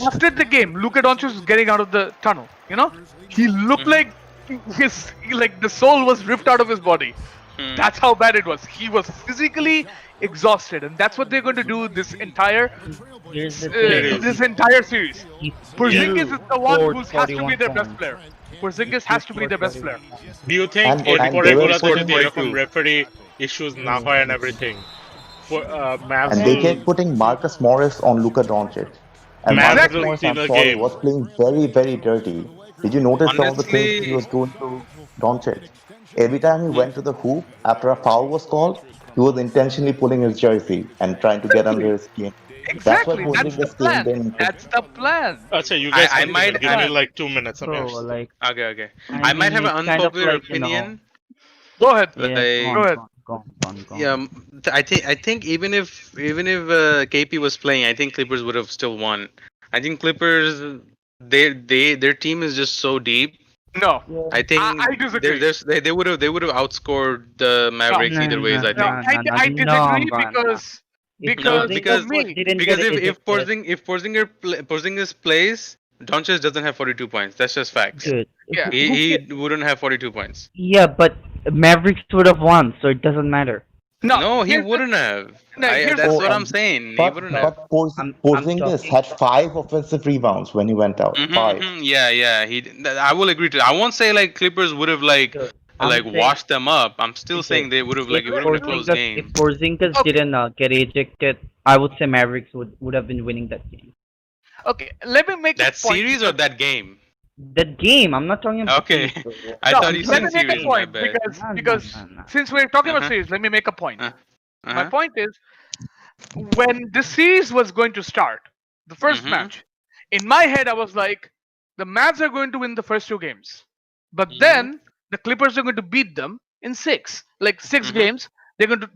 C: After the game, Luka Doncic was getting out of the tunnel. You know, he looked like the soul was ripped out of his body.
A: Hmm.
C: That's how bad it was. He was physically exhausted, and that's what they're going to do this entire
B: Here's the thing.
C: this entire series.
B: He
C: Porzingis is the one
B: scored
C: who has to be
B: 41
C: their best
B: points.
C: player. Porzingis has to be the best player.
D: Do you think
E: And
D: এরপরে
E: they were
D: এগুলোতে
E: putting-
D: যদি এরকম referee issues না হয় and everything? For Mavs
E: And they
D: will-
E: kept putting Marcus Morris on Luka Doncic. And
D: Mavs
E: Marcus
D: will
E: Morris,
D: steal
E: I'm
D: the
E: sorry,
D: game.
E: was playing very, very dirty. Did you notice some of the things he
A: Honestly-
E: was doing to Doncic? Every time he went to the hoop after a foul was called, He was intentionally pulling his jersey and trying to get under
C: Exactly.
E: his skin. That's why
C: Exactly. That's the
E: Porzingis came
C: plan.
E: in.
C: That's the plan.
D: Acha, you guys
A: I
C: That is
D: continue.
C: the
A: might
D: Give me
C: plan.
D: like 2 minutes.
B: Bro, like,
A: okay, okay.
B: I
A: I might
B: mean,
A: have
B: it's
A: an
B: kind of
A: unpopular
B: like,
A: opinion.
C: Go ahead.
B: yeah, go
A: Like,
C: Go
B: on,
C: ahead.
B: go on, go on, go on, go
A: yeah,
B: on.
A: I think even if KP was playing, I think Clippers would have still won. I think Clippers, their team is just so deep.
C: No,
B: Yeah.
A: I
C: I
A: think
C: disagree.
A: they would have outscored the
C: No,
A: Mavericks
B: No,
A: either
B: no,
A: ways. I
C: no,
A: think.
B: no, no, no,
C: I
B: no,
C: disagree
B: bro, no. If
A: No,
C: because for
B: Porzingis
A: because
C: me,
B: didn't
A: because
B: get
A: if
B: ejected,
A: Porzingis plays, Doncic doesn't have 42 points. That's just facts.
B: dude,
C: yeah.
A: He wouldn't have 42 points.
B: yeah, but Mavericks would have won, so it doesn't matter.
C: No,
A: No, he
C: here's the
A: wouldn't have.
C: no. Here's the
A: That's
E: Oh,
A: what
C: thing.
A: I'm saying. He wouldn't
E: but
A: have.
E: but
B: I'm
E: Porzingis
B: talking.
E: had 5 offensive rebounds when he went out. Five.
A: Yeah, yeah. I will agree to. I won't say like Clippers would have
B: Dude, I'm saying,
A: washed them up. I'm still
B: okay,
A: saying they would have
B: if
A: it would have been a close
B: If
A: game.
B: Porzingis
C: Okay,
B: didn't get ejected, I would say Mavericks would have been winning that game.
C: okay. Let me make a
A: That
C: point
A: series or
C: because
A: that game?
B: That game, I'm not talking about
A: Okay,
B: series, bro.
A: I
C: no.
A: thought
B: I'm
A: you
C: Let
B: talking
C: me
A: said
C: make a
A: series. My
C: point
A: bad.
C: because
B: no.
C: since we're talking
A: Uh
C: about
A: huh.
C: series, let me make a point.
A: Uh
C: My
A: huh.
C: point is when the series was going to start, the first
A: Mhm.
C: match, in my head I was like, the Mavs are going to win the first two games, but
A: Mhm.
C: then the Clippers are going to beat them in six, like six
A: Mhm.
C: games. They're going to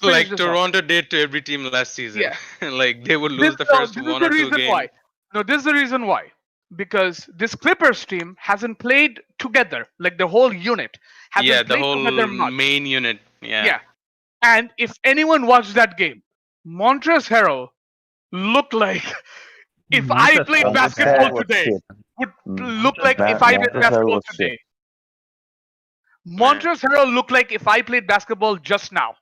C: finish
A: Like
C: this off.
A: Toronto did to every team last season.
C: Yeah.
A: Like they would
C: This
A: lose the
C: no,
A: first
C: this is
A: one
C: the
A: or two
C: reason why.
A: games.
C: No, this is the reason why. Because this Clippers team hasn't played together, like the whole unit
A: Yeah,
C: hasn't
A: the
C: played together
A: whole
C: much.
A: main unit. Yeah.
C: Yeah. And if anyone watched that game, Montrezl Harrell looked like if I
B: Montrezl
C: played
B: Harrell was
E: Montrezl
C: basketball
E: Harrell
B: bad.
E: was
C: today,
E: shit.
C: would
E: Mm.
C: look like if I played
E: Montrezl Harrell
C: basketball
E: was shit.
C: today.
A: Man.
C: Montrezl Harrell looked like if I played basketball just now.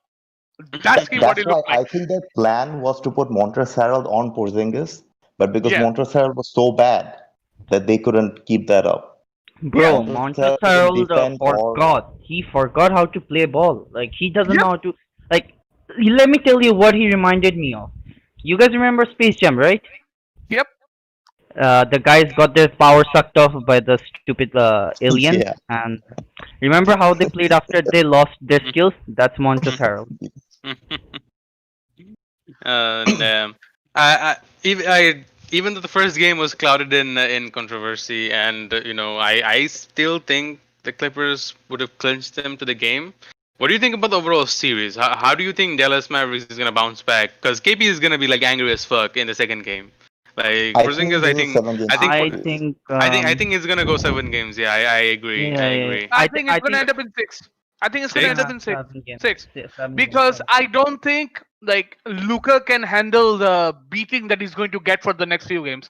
C: That's what
E: That's
C: he
E: why
C: looked like.
E: I think their plan was to put Montrezl Harrell on Porzingis, but because
C: Yeah,
E: Montrezl Harrell was so bad that they couldn't keep that up.
C: yeah,
B: Bro,
E: Montrezl
B: Montrezl
E: Harrell didn't
B: Harrell
E: defend or
B: forgot. He forgot how to play ball. Like, he doesn't
C: yep,
B: know how to. Like, let me tell you what he reminded me of. You guys remember Space Jam, right?
C: yep.
B: The guys got their power sucked off by the stupid aliens.
E: yeah.
B: And remember how they played after they lost their skills? That's Montrezl Harrell.
A: And even though the first game was clouded in controversy, and I still think the Clippers would have clinched them to the game. What do you think about the overall series? How do you think Dallas Mavericks is gonna bounce back? Because KP is gonna be like angry as fuck in the second game. Like
E: I
A: Porzingis,
E: think this is a 7 game
B: I
E: series.
B: think,
A: I think it's gonna go 7 games. Yeah, I agree. I
B: yeah, yeah,
A: agree.
C: I think it's
B: I
C: gonna
B: think,
C: end up in six. I think it's gonna end
A: Six.
C: up in six.
B: 7 games.
C: Six.
B: 7 games.
C: Because I don't think like Luca can handle the beating that he's going to get for the next few games.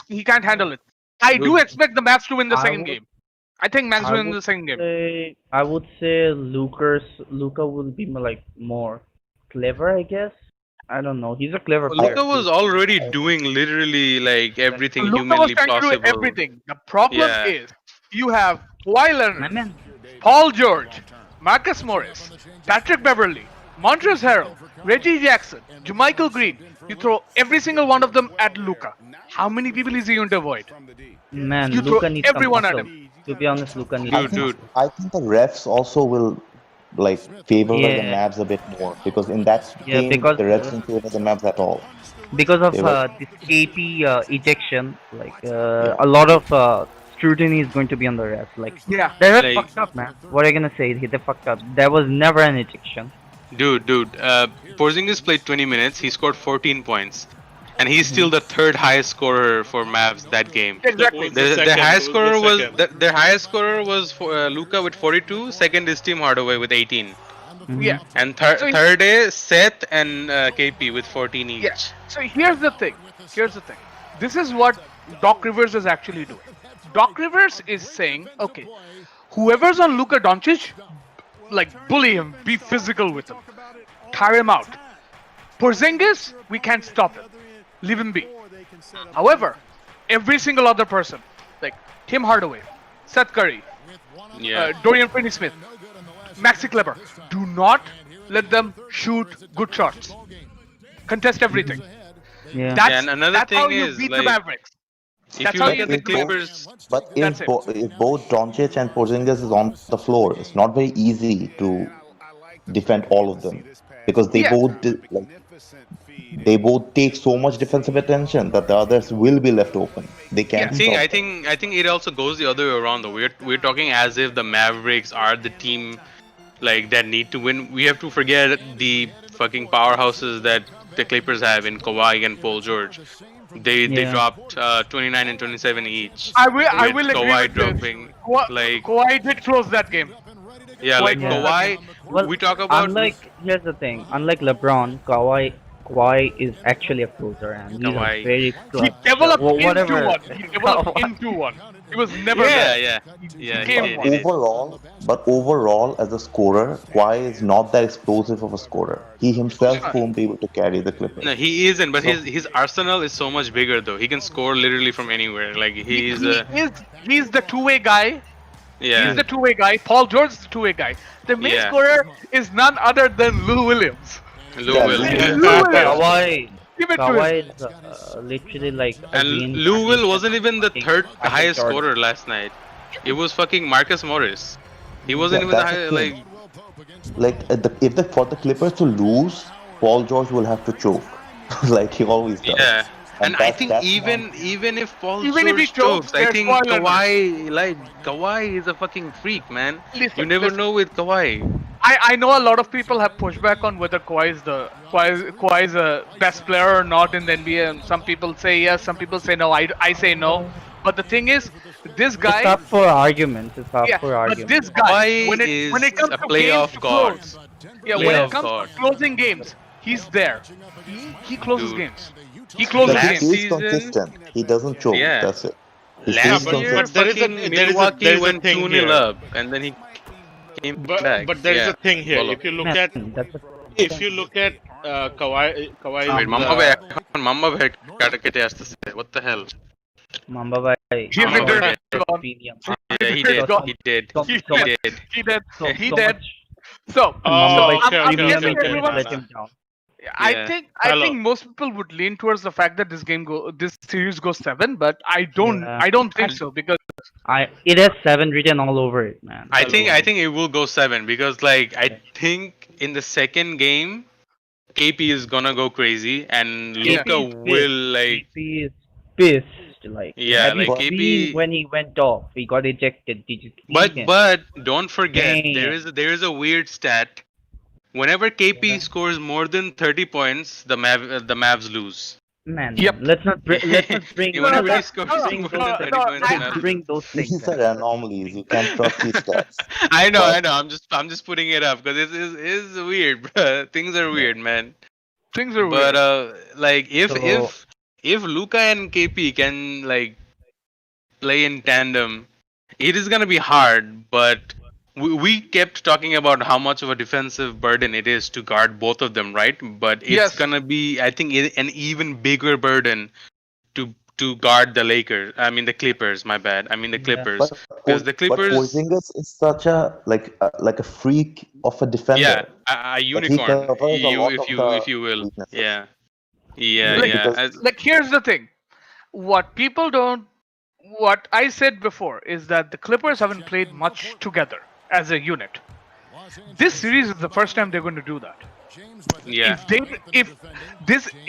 C: He can't handle it. I do
A: Dude,
C: expect the Mavs to win the
B: I
C: second
B: would
C: game. I think Mavs
B: I
C: win
B: would
C: the second game.
B: I would say Luca will be more clever, I guess. I don't know. He's a clever
E: I,
B: player
A: Luka was
B: too.
A: already doing literally like everything
C: Luca was
A: humanly
C: trying to do
A: possible.
C: everything. The problem
A: Yeah.
C: is you have Kawhi
B: I
C: Leonard,
B: mean,
C: Paul George, Marcus Morris, Patrick Beverly, Montrezl Harrell, Reggie Jackson, Jermichael Green. You throw every single one of them at Luca. How many people is he going to avoid?
B: man,
C: You throw
B: Luca needs some
C: everyone at
B: muscle.
C: him.
B: To be honest, Luca needs
E: I
A: Dude,
B: some
E: think
A: dude.
B: muscle.
E: I think the refs also will favor the
B: Yeah,
E: Mavs a bit more because in that
B: yeah,
E: game the refs didn't favor the Mavs at all.
B: because of
E: They were
B: this KP ejection,
E: yeah.
B: a lot of scrutiny is going to be on the refs. Like,
C: Yeah.
B: the refs
A: Like,
B: fucked up, man. What are you gonna say? They fucked up. There was never an ejection.
A: dude. Porzingis played 20 minutes. He scored 14 points, and he's still the third highest scorer for Mavs that game.
C: Exactly.
D: Who's the second?
A: Highest
D: Who's the
A: scorer was
D: second?
A: their highest scorer was for Luca with 42. Second is Tim Hardaway with 18,
C: Yeah.
A: and
C: So
A: third is Seth and KP with 14
C: yeah.
A: each.
C: So here's the thing. Here's the thing. This is what Doc Rivers is actually doing. Doc Rivers is saying, okay, whoever's on Luka Doncic, like bully him, be physical with him, tire him out. Porzingis, we can't stop him. Leave him be. However, every single other person, like Tim Hardaway, Seth Curry,
A: Yeah.
C: Dorian Finney-Smith, Maxi Kleber, do not let them shoot good shots. Contest everything.
B: Yeah.
C: That's,
A: Yeah, and another
C: that's how
A: thing
C: you
A: is,
C: beat the
A: like,
C: Mavericks.
A: if
C: That's
A: you
C: how
A: look
C: you
A: at the
C: beat the Mavericks.
A: Clippers,
E: But
C: That's it.
E: if both Doncic and Porzingis is on the floor, it's not very easy to defend all of them because
C: Yeah,
E: they both take so much defensive attention that the others will be left open. They
A: I
E: can't
C: yeah,
A: think
E: stop
A: I
E: them.
A: think I think it also goes the other way around though. We're talking as if the Mavericks are the team like that need to win. We have to forget the fucking powerhouses that the Clippers have in Kawhi and Paul George. They
B: Yeah.
A: dropped 29 and 27 each,
C: I
A: with
C: will agree
A: Kawhi
C: with this.
A: dropping like
C: Kawhi did close that game.
A: yeah,
C: Kawhi
A: like
C: closed
B: Yeah.
C: that game.
A: Kawhi.
B: Well,
A: We talk about
B: here's the thing. Unlike LeBron, Kawhi is actually a closer, and he's a
A: Kawhi.
B: very
C: He
B: clutch.
C: developed into
B: Whatever.
C: one. He developed into one. He was never
A: Yeah,
C: there.
A: yeah,
C: He
A: yeah. He
C: became
A: did.
C: one.
A: He did.
E: Overall, as a scorer, Kawhi is not that explosive of a scorer. He himself
C: Uh,
E: won't be able to carry the
A: No,
E: Clippers.
A: he isn't. But
E: So
A: his arsenal is so much bigger though. He can score literally from anywhere. Like he's
C: he's the two-way guy. He's
A: yeah,
C: the two-way guy. Paul George is the two-way guy. The main
A: yeah.
C: scorer is none other than Lou Williams.
A: Lou
E: yeah,
A: Will,
E: Lou
A: yeah.
E: Williams
C: Lou
E: is there.
C: Williams.
B: Kawhi,
C: Give it to him.
B: Kawhi is literally like a
A: And Lou Will
B: reincarnation
A: wasn't even the
B: of fucking
A: third
B: Michael
A: highest
B: Jordan.
A: scorer last night. It was fucking Marcus Morris. He wasn't
E: Yeah,
A: even the
E: that's the
A: high,
E: thing.
A: like
E: If the for the Clippers to lose, Paul George will have to choke, like he always does.
A: yeah. And I think
E: That's not.
A: even if Paul
C: Even if he
A: George
C: chokes,
A: chokes, I
C: there's
A: think
C: Kawhi Leonard.
A: Kawhi is a fucking freak, man.
C: Listen,
A: You never
C: listen.
A: know with Kawhi.
C: I know a lot of people have pushed back on whether Kawhi is a best player or not in the NBA, and some people say yes, some people say no. I say no. But the thing is, this
B: It's
C: guy,
B: up for arguments. It's up
C: yeah,
B: for
C: but
B: arguments.
C: this guy,
A: Kawhi
C: when it
A: is
C: comes
A: a
C: to games
A: playoff
C: to
A: god.
C: close, yeah, when
A: Playoff
C: it comes
A: god.
C: to closing games, he's there. He closes
A: Dude.
C: games. He closes
A: Last
E: He
C: games.
E: stays
A: season,
E: consistent. He doesn't choke.
A: yeah.
E: That's it. He
A: Last
E: stays
D: but
A: year,
E: consistent.
D: there is a
A: fucking
D: there is a
A: Milwaukee
D: there is a
A: went
D: thing
A: 2-0
D: here.
A: up, and then he came back.
D: But there is
A: Yeah.
D: a thing here.
A: Follow.
D: If you look
B: Man,
D: at
B: that's a
D: if you look at Kawhi's
A: Wait, Mamba ভাই এখন Mamba ভাই কাটা কেটে আসতেছে. What the hell?
B: Mamba bhai.
C: He's
A: Mamba
C: returned.
A: bhai.
C: Gone.
B: Premium.
A: Yeah, he did.
C: Gone.
A: He did.
B: So,
C: He
B: so much,
C: did.
A: did.
C: He did.
B: so,
C: He
B: so
C: did.
B: much.
C: So,
B: Mamba
D: Oh,
B: bhai
D: okay,
C: I'm
D: okay,
B: premium
C: guessing
D: okay,
C: everyone.
B: let him down.
C: I
A: Yeah.
C: think
D: Hello.
C: most people would lean towards the fact that this series goes 7, but
B: Yeah.
C: I don't think so because
B: It has 7 written all over it, man.
A: I think it will go 7 because like I think in the second game KP is gonna go crazy and Luka
B: KP is
A: will
B: pissed.
A: like
B: KP is pissed. Like,
A: Yeah,
B: have you
A: like KP
B: seen when he went off? He got ejected. Did you see him?
A: but don't forget
B: Damn.
A: there is a weird stat. Whenever KP
B: Yeah.
A: scores more than 30 points, the Mavs lose.
B: Man,
C: Yep.
B: let's not bring.
A: Whenever he
B: let's
A: scores
B: not
A: more
B: bring
A: than
B: those
A: 30 points, the
B: let's
A: Mavs
B: bring
A: lose.
B: those things.
E: These
B: in.
E: are anomalies. You can't trust these stats.
A: I know. I'm just putting it up because it's weird, bro. Things are weird, man.
C: things are
A: But
C: weird.
A: like
B: So-
A: if Luca and KP can like play in tandem, it is gonna be hard. But we kept talking about how much of a defensive burden it is to guard both of them, right? But it's
C: Yes.
A: gonna be, I think, an even bigger burden to guard the Lakers. I mean the Clippers. My bad. I mean the
B: Yeah.
A: Clippers. Because the Clippers,
E: Porzingis is such a like a freak of a defender.
A: yeah, a unicorn,
E: covers a lot of the
A: if you will.
E: weaknesses.
A: Yeah, yeah,
C: Like-
A: yeah.
E: because-
A: As-
C: Like here's the thing, what I said before is that the Clippers haven't played much together as a unit. This series is the first time they're going to do that.
A: yeah.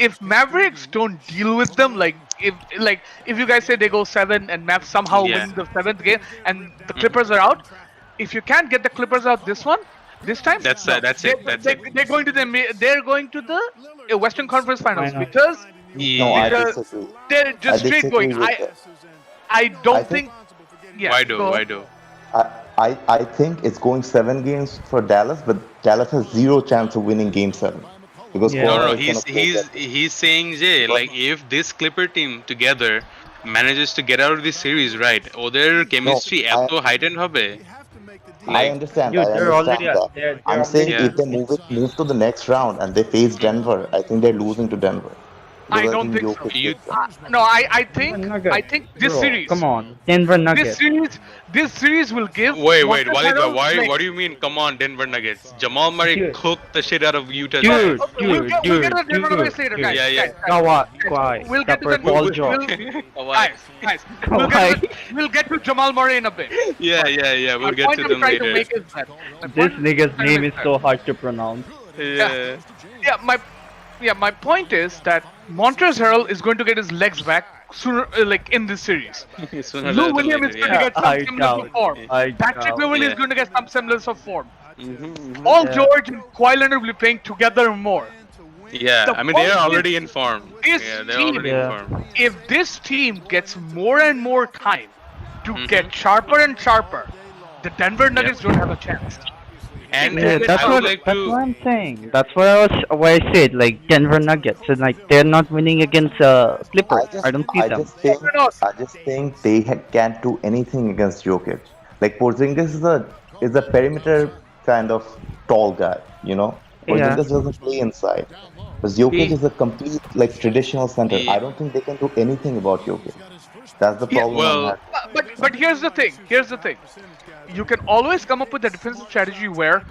C: If Mavericks don't deal with them, if you guys say they go 7 and Mavs somehow
A: Yeah.
C: win the 7th game and the Clippers are out, if you can't get the Clippers out this time,
A: That's
C: no.
A: it, that's it, that's it.
C: They're going to the Western Conference Finals
B: Finals.
C: because
E: No, I
C: Because-
E: disagree.
C: they're
E: I
C: just straight
E: disagree
C: going.
E: with that.
C: I don't
E: I think-
C: think. Yeah.
A: Why do?
C: go
A: Why
C: on.
A: do?
E: I think it's going 7 games for Dallas, but Dallas has zero chance of winning Game 7 because
B: Yeah.
A: No,
E: Kawhi
A: no.
E: is gonna play that.
A: He's saying, Jay, like if this Clipper team together manages to get out of this series, right? ওদের chemistry
E: I-
A: এত heightened হবে.
E: I understand.
B: Dude,
E: I
B: they're
E: understand
B: already
E: that.
B: they're
E: I'm saying
A: Yeah.
E: if they move to the next round and they face Denver, I think they're losing to Denver.
C: I
E: Because I
C: don't
E: think
C: think so.
E: Jokic
A: You
E: gets them.
C: No, I
B: Denver
C: think
B: Nuggets.
C: this
B: Bro,
C: series,
B: come on. Denver
C: this
B: Nuggets.
C: series, this series will give
A: wait,
C: Montrezl
A: Walid,
C: Harrell
A: why?
C: legs.
A: What do you mean? Come on, Denver Nuggets. Jamal Murray
B: Dude,
A: cooked the shit out of Utah
B: dude,
A: Jazz.
C: Okay,
B: dude,
C: we'll get
B: dude,
C: to the Denver
B: dude,
C: Nuggets later,
B: dude.
A: Yeah, yeah.
B: Kawhi,
C: We'll get to
B: Stepper,
C: the
B: Paul
A: we-
B: George.
A: Why?
C: guys.
B: Kawhi.
C: We'll get to Jamal Murray in a bit.
A: Yeah,
C: But
A: yeah, yeah. We'll
C: the
A: get
C: point
A: to
C: I'm
A: them
C: trying to
A: later.
C: make is that my
B: This
C: point
B: nigga's
C: I'm trying to
B: name
C: make
B: is so hard to pronounce.
A: Yeah.
C: yeah, my point is that Montrezl Harrell is going to get his legs back sooner, like in this series.
A: Sooner
C: Lou
A: rather than
C: Williams is
A: later,
C: going to
A: yeah.
C: get some
B: I
C: semblance
B: doubt.
C: of form.
B: I
C: Patrick
B: doubt.
C: Beverly is
A: Yeah.
C: going to get some semblance of form.
A: Mhm.
C: Paul
B: Yeah.
C: George and Kawhi Leonard will be playing together more.
A: Yeah,
C: The
A: I mean, they're
C: point
A: already
C: is,
A: in form.
C: this
A: Yeah, they're
C: team,
A: already
B: Yeah.
A: in form.
C: if this team gets more and more time to
A: Mhm.
C: get sharper and sharper, the Denver Nuggets don't have a chance.
A: And,
B: Yeah,
A: and
B: that's
A: I
B: what
A: would like
B: that's
A: to.
B: what I'm saying. That's why I said like Denver Nuggets and like they're not winning against Clippers. I don't see
E: I
B: them.
E: just think,
C: No,
E: they can't do anything against Jokic. Like Porzingis is a perimeter kind of tall guy, you know.
B: Yeah.
E: Porzingis doesn't play inside. Because Jokic
A: He,
E: is a complete like traditional center. I
A: he,
E: don't think they can do anything about Jokic. That's the
C: yeah,
E: problem I'm
A: well,
E: having.
C: but here's the thing. Here's the thing. You can always come up with a defensive strategy where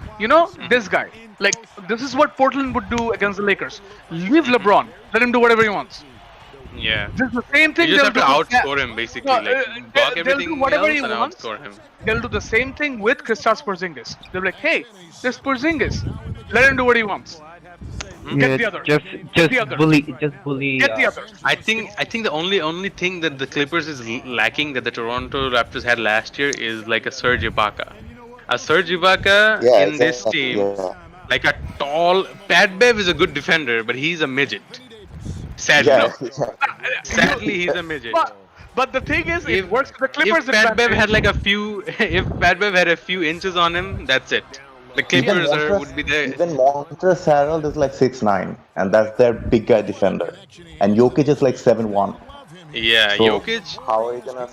C: this guy, like this is what Portland would do against the Lakers. Leave LeBron, let him do whatever he wants.
A: yeah.
C: This is the same
A: You
C: thing
A: just
C: they'll
A: have to
C: do.
A: outscore him, basically.
C: No,
A: Like, block
C: they'll do
A: everything
C: whatever
A: else
C: he
A: and
C: wants.
A: outscore him.
C: They'll do the same thing with Kristaps Porzingis. They'll be like, hey, there's Porzingis. Let him do what he wants.
B: Yeah,
C: the other.
B: just
C: the other.
B: bully.
C: Get the others.
A: I think the only thing that the Clippers is lacking that the Toronto Raptors had last year is like a Serge Ibaka. A Serge Ibaka
E: Yeah,
A: in this
E: exactly.
A: team,
E: Yeah.
A: like a tall. Pat Bev is a good defender, but he's a midget. Sadly,
E: Yeah.
A: sadly he's a midget.
C: But the thing is, it
A: If
C: works for the Clippers.
A: if Pat Bev
C: advantage.
A: had like a few, if Pat Bev had a few inches on him, that's it. The Clippers would be there.
E: Even Montrezl Harrell is like 6'9", and that's their big guy defender. And Jokic is like 7'1".
A: Yeah,
E: So
A: Jokic,
E: how are you gonna?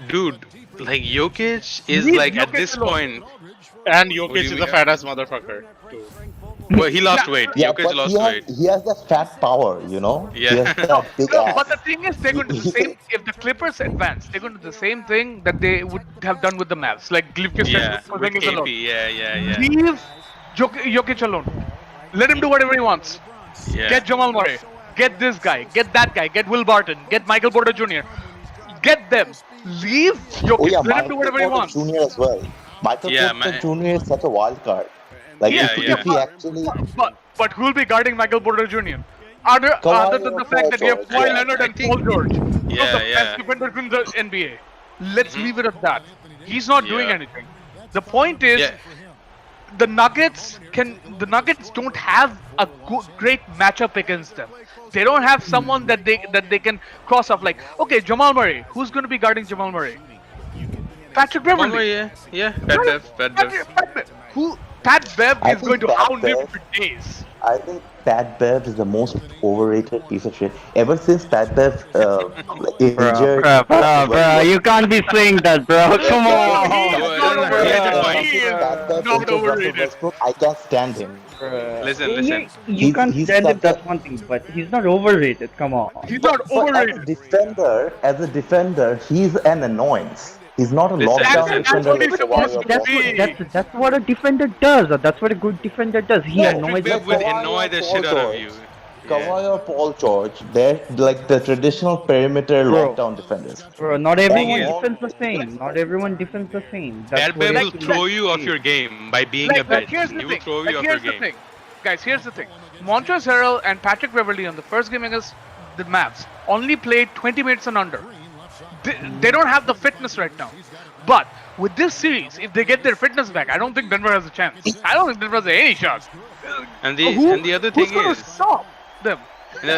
A: dude, like Jokic is
C: Leave
A: like at
C: Jokic
A: this
C: alone.
A: point.
D: And
A: What do
D: Jokic
A: you
D: is
A: mean?
D: a fat ass motherfucker too.
A: Well, he lost weight.
E: Yeah,
A: Jokic
E: but
A: lost weight.
E: he has that fat power, you know. He
A: Yeah.
E: has that big
C: No,
E: ass.
C: but the thing is, they're going to do the same. If the Clippers advance, they're going to do the same thing that they would have done with the Mavs, like leave
A: Yeah, with
C: Porzingis
A: KP.
C: alone.
A: Yeah.
C: Leave Jokic alone. Let him do whatever he wants.
A: Yeah.
C: Get Jamal Murray. Get this guy. Get that guy. Get Will Barton. Get Michael Porter Jr. Get them. Leave Jokic.
E: Oh yeah,
C: Let him
E: Michael
C: do whatever he
E: Porter
C: wants.
E: Jr. as well. Michael
A: Yeah,
E: Porter
A: man.
E: Jr. is such a wild card. Like
A: Yeah,
E: if,
A: yeah.
E: if he actually
C: But who will be guarding Michael Porter Jr.? Other than the
E: or
C: fact that we have
E: Paul
C: Kawhi
E: George.
C: Leonard
A: I
C: and
A: think-
C: Paul George, two of the
A: Yeah.
C: best defenders in the NBA. Let's leave it at that. He's not doing
A: Yeah.
C: anything. The point is,
A: Yeah.
C: the Nuggets don't have a great matchup against them. They don't have someone that they can cross off. Like, okay, Jamal Murray. Who's going to be guarding Jamal Murray? Patrick
A: Come
C: Beverly.
A: on, yeah. Pat Bev. Pat Bev.
C: Pat Bev
E: I
C: is
E: think
C: going to
E: Pat
C: hound him
E: Bev-
C: for days.
E: I think Pat Bev is the most overrated piece of shit. Ever since Pat Bev injured,
B: Bro, you can't be saying that, bro. Come on.
C: He's
A: Well,
C: not
A: no, he has a
C: overrated.
A: point.
C: He is
E: Pat Bev
C: not
E: injured Russell
C: overrated.
E: Westbrook, I can't stand him.
A: Listen.
B: You can't
E: he's
B: stand
E: such
B: him, that's one thing, but he's not overrated. Come on.
C: He's not
E: But
C: overrated.
E: as a defender, he's an annoyance. He's not a
A: Listen,
E: lockdown
A: listen.
E: defender.
C: That's what he's
E: like
C: supposed
E: Kawhi
C: to
E: or
B: That's
E: Paul.
B: what that's what a defender does. That's what a good defender does. He
E: No,
B: annoys
A: Patrick
B: us.
A: Bev would
E: Kawhi
A: annoy
E: or
A: the
E: Paul
A: shit out of
E: George.
A: you.
E: Kawhi or Paul George, they're like the traditional perimeter
B: Bro.
E: lockdown defenders.
B: Bro, not
A: thing
B: everyone
A: is-
B: defends the same. Not everyone defends the same. That's
A: Pat
B: what
A: Bev
B: it
A: will
B: is.
A: throw you off your game by being a bitch.
C: Here's
A: He
C: the
A: will
C: thing.
A: throw you off your
C: Here's the
A: game.
C: thing. Guys, here's the thing. Montrezl Harrell and Patrick Beverly on the first game against the Mavs only played 20 minutes and under. They don't have the fitness right now. But with this series, if they get their fitness back, I don't think Denver has a chance. I don't think Denver has any shot.
A: And the other thing
C: who's going
A: is,
C: to stop them?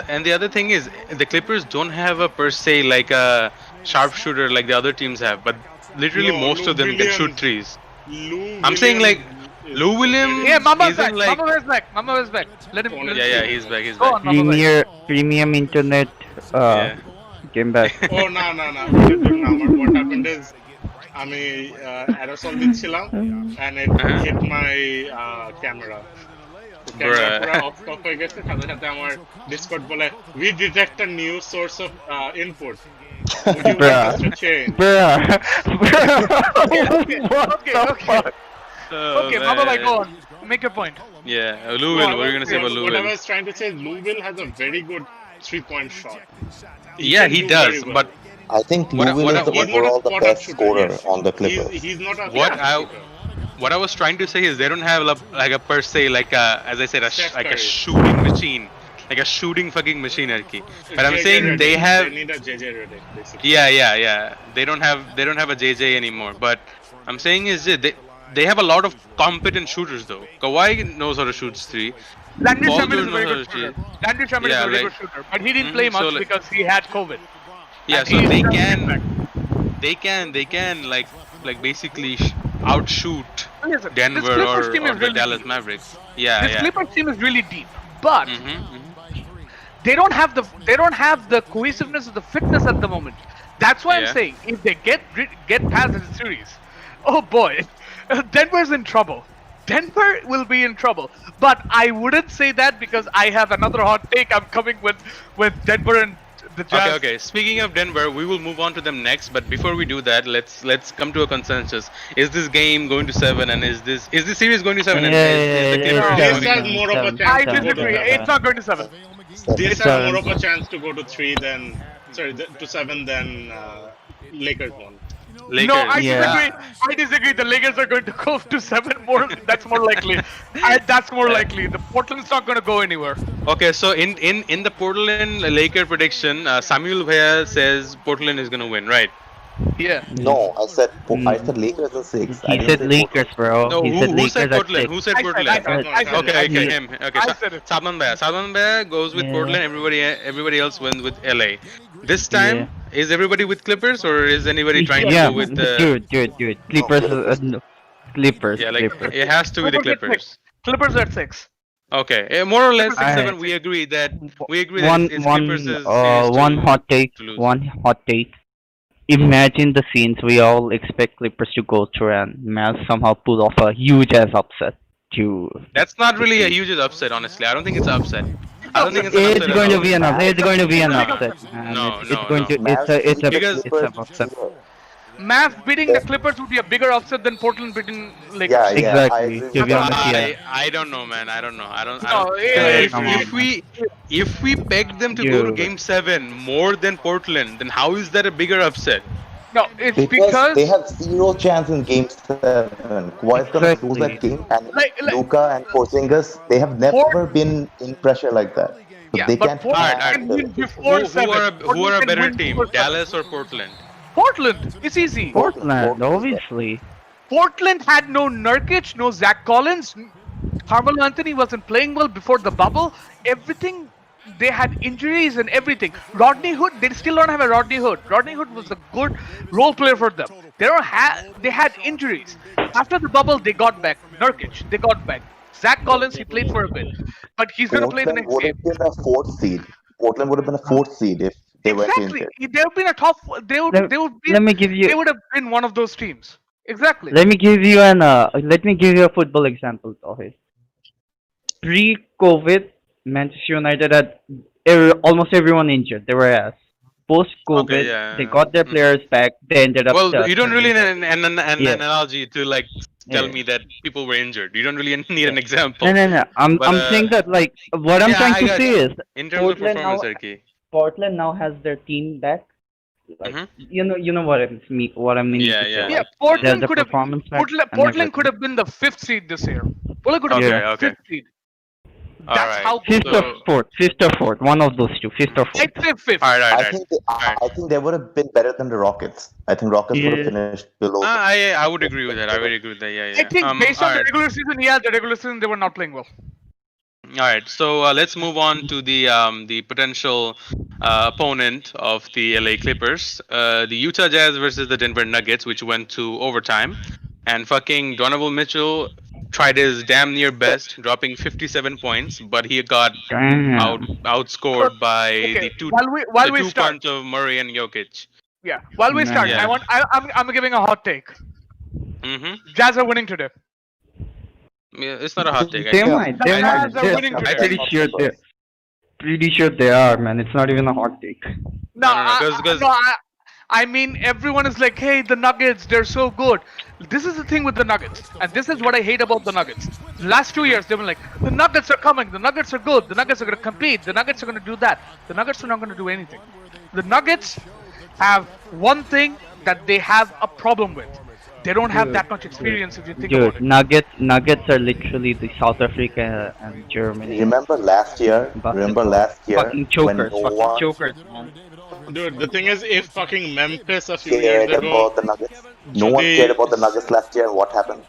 A: and the other thing is, the Clippers don't have a per se like a sharpshooter like the other teams have, but literally
D: No,
A: most
D: Lou
A: of them can
D: Williams.
A: shoot threes.
D: Lou
A: I'm saying like
D: Williams
A: Lou Williams
C: Yeah, Mamba's
A: isn't
C: back.
A: like
C: Mamba is back. Mamba is back. Let him.
A: yeah, he's back.
C: Go on, Mamba.
B: Premium internet
A: Yeah.
B: came back.
D: Oh no. What happened is আমি aerosol দিচ্ছিলাম and it hit my camera. Denver
A: Bruh.
D: পুরো of top হয়ে গেছে, সাথে সাথে আমার Discord বলে we detect a new source of input, would you like us
B: Bruh.
D: to change?
B: Bruh.
C: Okay,
B: Bruh.
C: okay,
B: What
C: okay,
B: the
C: okay.
B: fuck?
A: Oh,
C: Okay, Mamba,
A: man.
C: go on. Make your point.
A: Yeah,
D: No,
A: Louisville. What are you gonna say about
D: what I
A: Louisville?
D: was trying to say is Louisville has a very good 3-point shot.
A: Yeah,
D: can
A: he
D: do
A: does.
D: very well.
A: But
E: I think
A: What I-
E: Louisville
A: what
E: is
A: I-
E: the
A: what-
D: He's not a
E: overall the
D: spot-up
E: best
D: shooter,
E: scorer
D: yes.
E: on the Clippers.
D: He's not a
A: what
D: spot-up
A: I
D: shooter.
A: what I was trying to say is they don't have like a per se like a, as I said,
D: Steph
A: like a
D: Curry.
A: shooting machine, like a shooting fucking machine, Arki. But I'm
D: JJ
A: saying
D: Redick.
A: they have.
D: They need a JJ Redick, basically.
A: Yeah. They don't have a JJ anymore. But I'm saying is that they have a lot of competent shooters though. Kawhi knows how to shoot three.
C: Landry
A: Paul
C: Shamet is
A: George
C: a very
A: knows
C: good
A: how to shoot.
C: shooter. Landry Shamet is
A: Yeah,
C: a very
A: like-
C: good shooter, but he didn't play
A: Mhm, so
C: much
A: like-
C: because he had COVID.
A: Yeah,
C: And
A: so
C: he's
A: they
C: trying to
A: can
C: get back.
A: they can like basically outshoot
C: Listen, this
A: Denver
C: Clippers team
A: or
C: is
A: the
C: really
A: Dallas
C: deep.
A: Mavericks. Yeah,
C: This
A: yeah.
C: Clippers team is really deep, but
A: Mm-hmm.
C: they don't have the cohesiveness of the fitness at the moment. That's why I'm
A: Yeah.
C: saying if they get past the series, oh boy, Denver's in trouble. Denver will be in trouble. But I wouldn't say that because I have another hot take. I'm coming with Denver and the Jazz.
A: Okay. Speaking of Denver, we will move on to them next. But before we do that, let's come to a consensus. Is this game going to 7? And is this series going to 7? And is the Clippers
D: This
A: winning?
D: has more of a
C: I
D: chance to go to
C: disagree.
D: 7.
C: It's not going to 7.
D: This has
B: Seven.
D: more of a chance to go to 3 than to 7 than Lakers won.
A: Lakers.
C: No, I
B: Yeah.
C: disagree. I disagree. The Lakers are going to go to 7 more. That's more likely. That's more likely. The Portland's not going to go anywhere.
A: Okay, so in the Portland Laker prediction, Samuel Bhaiya says Portland is gonna win, right?
C: Yeah.
E: No, I said Lakers in 6. I
B: He
E: didn't
B: said
E: say
B: Lakers, bro.
A: No,
B: he
A: who
B: said
A: who
B: Lakers
A: said
B: at
A: Portland?
B: 6.
A: Who said
C: I said,
A: Portland?
C: I said
A: Okay,
C: it.
A: okay, him. Okay,
C: I said it.
A: Salman Bhaiya. Salman Bhaiya goes with
B: Yeah.
A: Portland. Everybody else went with LA. This time, is everybody with Clippers or is anybody trying to
B: Yeah,
A: go with the?
B: dude. Clippers, no. Clippers,
A: Yeah, like
B: Clippers.
A: it has to be the
C: Clippers at
A: Clippers.
C: 6. Clippers at 6.
A: Okay, more or less
C: Clippers at
A: 6-7.
C: 6.
A: We agree that
B: one
A: it's
B: one
A: Clippers' series
B: one hot take.
A: to lose.
B: One hot take. Imagine the scenes we all expect Clippers to go through, and Mavs somehow pull off a huge ass upset. To
A: That's not really a huge upset, honestly. I don't think it's an upset. I don't think it's an
B: it's
A: upset at
B: going to
A: all.
B: be an upset. It's going to be an upset. And
A: No,
B: it's
A: no,
B: going
A: no.
B: to it's a
A: Because-
B: it's an upset.
C: Mavs beating the Clippers would be a bigger upset than Portland beating Lakers.
E: Yeah, yeah,
B: Exactly,
E: I agree
B: to
E: with
B: be
E: that.
B: honest, yeah.
A: I don't know, man. I don't know. I don't.
C: No,
B: come on.
A: If we pegged them to go to
B: Dude.
A: Game 7 more than Portland, then how is that a bigger upset?
C: No, it's
E: Because they have zero chance in Game 7. Kawhi's gonna lose that
B: Exactly.
E: game, and
C: Like-
E: Luka and Porzingis, they have never been in pressure like that. So
C: Yeah,
E: they
C: but
E: can't
C: Portland
A: Alright,
C: can win
A: Who,
C: before
A: who
C: 7.
A: are who are a
C: Portland can
A: better
C: win
A: team,
C: before 7.
A: Dallas or Portland?
C: Portland. It's easy.
B: Portland, obviously.
C: Portland had no Nurkic, no Zach Collins. Carmelo Anthony wasn't playing well before the bubble. Everything, they had injuries and everything. Rodney Hood, they still don't have a Rodney Hood. Rodney Hood was a good role player for them. They had injuries. After the bubble, they got back Nurkic. They got back Zach Collins. He played for a bit, but he's gonna play the
E: Portland
C: next
E: would
C: game.
E: have been a 4th seed. Portland would have been a 4th seed if they went
C: Exactly.
E: injured.
C: They would been a top. They would.
B: Let-
C: They would be.
B: let me give you-
C: They would have been one of those teams. Exactly.
B: Let me give you a football example of it. Pre-COVID, Manchester United had almost everyone injured. They were ass. Post-COVID,
A: Okay, yeah.
B: they got their
A: Mm.
B: players back. They ended up.
A: Well, you don't really need an
B: Yeah.
A: analogy to like tell
B: Yeah.
A: me that people were injured. You don't really need an example.
B: No. I'm
A: But,
B: saying that like what I'm
A: yeah,
B: trying
A: I
B: to
A: got
B: say
A: you.
B: is
A: In terms of
B: Portland
A: performance,
B: now-
A: Erki.
B: Portland now has their team back. Like
A: Mhm.
B: you know what what I mean.
A: Yeah, yeah.
C: Yeah, Portland
B: the
C: could have.
B: performance back
C: Portland,
B: and
C: Portland
B: everything.
C: could have been the 5th seed this year. Portland could have
A: Okay,
C: been the
A: okay.
C: 5th seed.
A: All
C: That's
A: right.
C: how
B: Fifth
C: good.
B: or fourth, one of those two, fifth or fourth.
C: I'd say 5th.
A: All right, all
E: I
A: right.
E: think I think they would have been better than the Rockets. I think Rockets would have
B: Yeah.
E: finished below. them.
A: I would agree with that. I would agree with that. Yeah, yeah.
C: I think based on the
A: alright.
C: regular season, the regular season they were not playing well.
A: All right, so let's move on to the potential opponent of the LA Clippers, the Utah Jazz versus the Denver Nuggets, which went to overtime, and fucking Donovan Mitchell tried his damn near best, dropping 57 points, but he got
B: Damn.
A: outscored by
C: Okay,
A: the two
C: while we start,
A: punch of Murray and Jokic.
C: yeah, while we start,
A: Yeah.
C: I'm giving a hot take.
A: Mm-hmm.
C: Jazz are winning today.
A: Yeah, it's not a hot take. I
B: They
A: think
B: might,
C: The
B: they
A: I
B: might.
C: Jazz are
B: They're,
C: winning
A: I
C: today.
B: pretty
A: think
B: sure they, pretty sure they are, man. It's not even a hot take.
C: No,
A: no, because
C: no, I mean, everyone is like, hey, the Nuggets, they're so good. This is the thing with the Nuggets, and this is what I hate about the Nuggets. The last 2 years, they've been like, the Nuggets are coming, the Nuggets are good, the Nuggets are going to compete, the Nuggets are going to do that. The Nuggets are not going to do anything. The Nuggets have one thing that they have a problem with. They don't have
B: Dude,
C: that much
B: dude,
C: experience if you think about
B: dude.
C: it.
B: Nuggets are literally the South Africa and Germany of
E: Remember
B: basketball.
E: last year
B: Fucking
E: when
B: chokers,
E: no
B: fucking
E: one
B: chokers, man.
D: Dude, the thing is, if fucking Memphis a few years
E: cared
D: ago,
E: about the Nuggets? No one cared
D: Jodi,
E: about the Nuggets last year. What happened?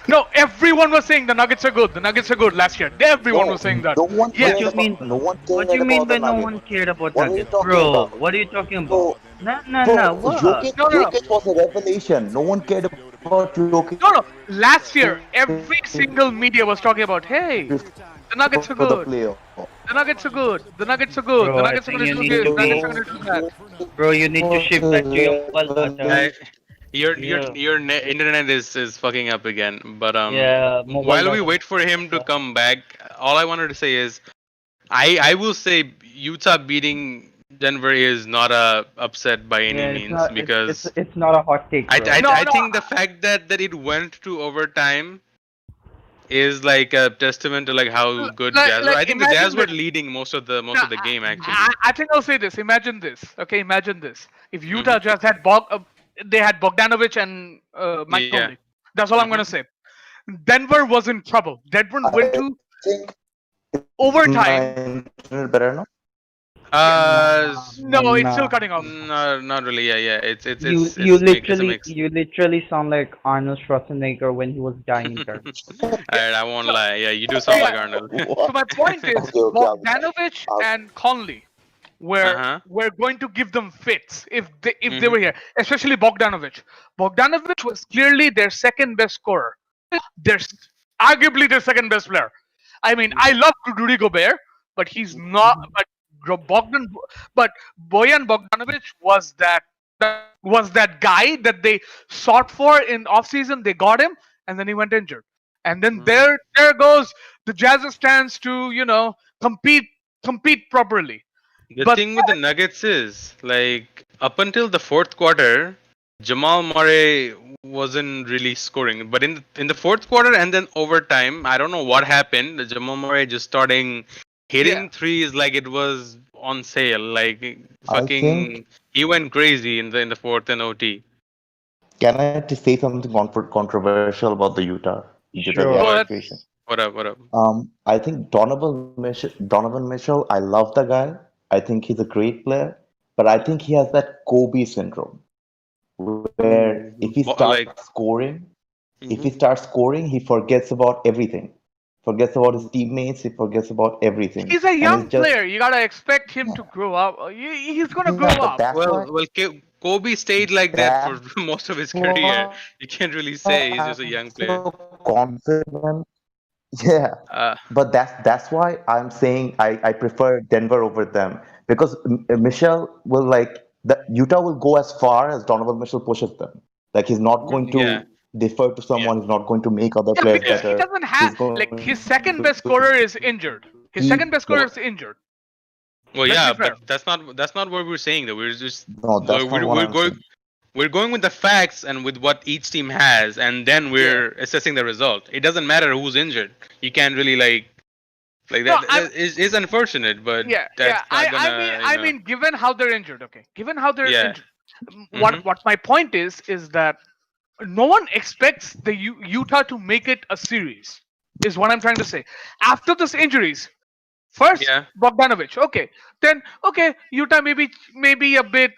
C: No, everyone was saying the Nuggets are good. The Nuggets are good last year. Everyone was
E: No,
C: saying that.
E: no one
B: What
E: cared
B: you
C: Yes.
E: about.
B: mean?
E: No one
B: What
E: cared
B: you mean
E: about
B: by
E: the
B: no
E: Nuggets.
B: one cared about
E: What are you
B: Nuggets,
E: talking
B: bro?
E: about?
B: What are you talking
E: Bro,
B: about? Nah, nah, nah.
E: bro,
B: What?
C: No, no, no.
E: Jokic was a revelation. No one cared about Jokic
C: No, no. Last year, every single media was talking
E: before
C: about,
E: the
C: hey,
E: playoff.
C: the Nuggets are good. The Nuggets are good. The Nuggets are good. The
B: Bro, I
C: Nuggets are
B: think
C: going to
B: you
C: do
B: need
C: this.
B: to
C: The Nuggets
B: be,
C: are going to do that.
B: bro. You need to
E: Was
B: shift back to your
E: a
B: mobile data.
A: I,
B: Yeah,
A: internet is fucking up again. But
B: yeah, mobile
A: while we
B: data.
A: wait for him to come back, all I wanted to say is I will say Utah beating Denver is not a upset by any
B: Yeah, it's
A: means
B: not. It's
A: because
B: it's not a hot take, bro.
C: No,
A: I
C: no.
A: think the fact that it went to overtime is like a testament to like how good Jazz were.
C: Like
A: I think the
C: imagine
A: Jazz were
C: this.
A: leading
C: No,
A: most of the game actually.
C: I think I'll say this. Imagine this. Okay, imagine this. If
A: Hmm.
C: Utah just had they had Bogdanovich and Mike
A: Yeah.
C: Conley. That's all I'm
A: Hmm.
C: gonna say. Denver was in trouble. Denver went
E: I
C: to
E: think is my
C: overtime.
E: internet better now?
C: No, it's still
B: Nah.
C: cutting off.
A: No, not really. Yeah, yeah.
B: You you
A: It's make it's a
B: literally
A: mix.
B: you literally sound like Arnold Schwarzenegger when he was dying in turn.
C: Yeah.
A: Alright, I won't
C: So
A: lie. Yeah, you do
C: so
A: sound
C: my
A: like Arnold.
C: so my point is Bogdanovich
E: I'll,
C: and Conley
A: Uh
C: were
A: huh.
C: going to give them fits if they
A: Hmm.
C: were here, especially Bogdanovich. Bogdanovich was clearly their second best scorer. Their arguably their second best player. I mean, I love Rudy Gobert, but he's not. But Bogdan, but Boyan Bogdanovich was that guy that they sought for in offseason. They got him, and then he went injured. And then
A: Hmm.
C: there goes the Jazz's chance to compete properly.
A: The
C: But
A: thing with the Nuggets is like up until the fourth quarter, Jamal Murray wasn't really scoring. But in the fourth quarter and then overtime, I don't know what happened. The Jamal Murray just starting
C: yeah,
A: hitting threes like it was on sale. Like
E: I think,
A: fucking, he went crazy in the fourth and OT.
E: can I just say something controversial about the Utah Jazz
B: Sure.
C: go ahead.
E: situation?
A: What up? What up?
E: I think Donovan Mitchell, I love the guy. I think he's a great player, but I think he has that Kobe syndrome, where if he starts
A: Like,
E: scoring,
A: mhm.
E: he forgets about everything. Forgets about his teammates, he forgets about everything.
C: He's a
E: And it's
C: young
E: just,
C: player. You gotta expect him to grow up. He's gonna grow
E: yeah, but
C: up.
A: Kobe stayed like that for
E: that's
A: most of his career.
E: why
A: You can't really say he's just a
E: I'm
A: young player.
E: so confident. Yeah,
A: Uh,
E: but that's why I'm saying I prefer Denver over them because Michelle will like the Utah will go as far as Donovan Mitchell pushes them. Like he's not going
A: yeah,
E: to defer to someone. He's not going to make other
C: Yeah,
E: players
C: because
A: yeah.
C: he
E: better.
C: doesn't have
E: He's going
C: like his
E: to
C: second best scorer is injured. His
E: keep
C: second best scorer is injured.
A: Well,
C: Let's
A: yeah,
C: be
A: but
C: fair.
A: that's not what we're saying though. We're just
E: no, that's not what
A: we're
E: I'm
A: going
E: saying.
A: with the facts and with what each team has, and then
C: Yeah.
A: we're assessing the result. It doesn't matter who's injured. You can't really like
C: No,
A: that is unfortunate, but
C: yeah, yeah.
A: that's not gonna
C: I mean, given how they're injured, okay. Given how they're
A: yeah.
C: injured,
A: Hmm.
C: what my point is that no one expects the Utah to make it a series. Is what I'm trying to say. After those injuries, first
A: Yeah.
C: Bogdanovich, okay. Then okay, Utah maybe a bit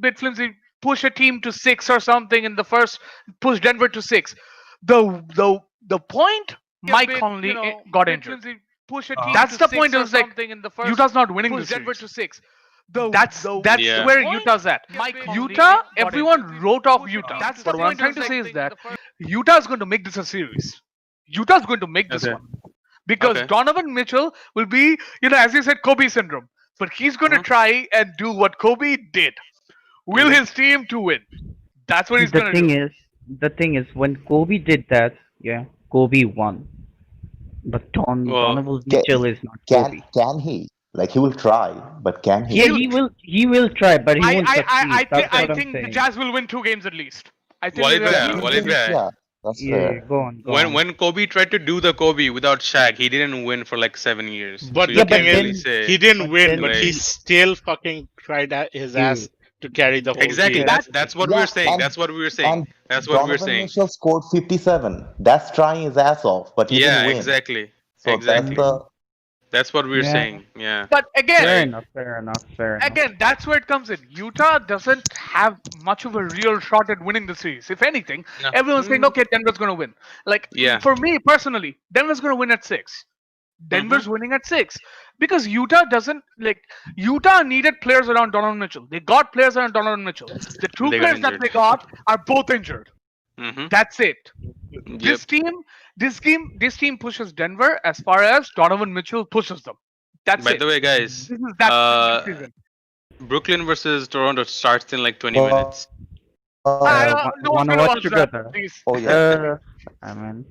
C: bit flimsy. Push a team to six or something in the first. Push Denver to six. The point Mike Conley got injured. That's the point. It was like Utah's not winning the series. That's
A: Yeah.
C: where Utah's at. Utah, everyone wrote off Utah. But what I'm trying to say is that Utah's going to make this a series. Utah's going to make this
A: Okay.
C: one because
A: Okay.
C: Donovan Mitchell will be, as you said, Kobe syndrome. But he's going to
A: Mhm.
C: try and do what Kobe did. Will
A: Mhm.
C: his team to win? That's what
B: See,
C: he's going to do.
B: the thing is, when Kobe did that, yeah. Kobe won, but
A: Well,
B: Donovan
E: Can,
B: Mitchell is not
E: can
B: Kobe.
E: can he? Like he will try, but can
B: Yeah,
E: he?
C: He'll.
B: he will try, but he won't succeed. That's
C: I
B: what I'm
C: think the
B: saying.
C: Jazz will win 2 games at least. I think the
A: Walid
C: Jazz
E: Yeah,
C: will
A: Bhai,
C: win
E: two
C: two
A: Walid
E: games.
C: games.
A: Bhai.
E: Yeah, that's
B: Yeah,
E: fair.
B: go on, go
A: When
B: on.
A: when Kobe tried to do the Kobe without Shaq, he didn't win for like 7 years. So
D: But
A: you
D: the
B: Yeah,
D: thing
A: can't
B: but
D: is,
A: really
B: then,
A: say
D: he didn't
B: but
D: win,
B: then
D: but he
A: like
D: still fucking tried his ass
B: dude,
D: to carry the whole
A: exactly.
D: team.
B: yeah,
A: That's what we
E: Yeah,
A: were saying. That's what we were saying.
E: and
A: That's what we were
E: Donovan
A: saying.
E: Mitchell scored 57. That's trying his ass off, but he didn't
A: Yeah,
E: win.
A: exactly.
E: So that's
A: Exactly.
E: the
B: mm,
A: That's what we were
B: yeah,
A: saying. Yeah.
C: But again,
B: fair
A: Like
B: enough, fair enough, fair enough.
C: again, that's where it comes in. Utah doesn't have much of a real shot at winning the series. If anything,
A: no.
C: everyone's saying,
A: Mm,
C: okay, Denver's going to win. Like,
A: yeah.
C: for me personally, Denver's going to win at 6.
A: Mhm.
C: Denver's winning at 6. Because Utah doesn't, like, Utah needed players around Donovan Mitchell. They got players around Donovan Mitchell. The two
A: They got
C: players that
A: injured.
C: they got are both injured.
A: Mhm.
C: That's it.
A: Yep.
C: This team pushes Denver as far as Donovan Mitchell pushes them. That's
A: By
C: it.
A: the way, guys,
C: This is that season.
A: Brooklyn versus Toronto starts in like 20
E: uh,
A: minutes.
C: No one's
B: Wanna
C: gonna
B: watch
C: watch that.
B: together?
C: Please.
E: oh yeah.
B: I mean,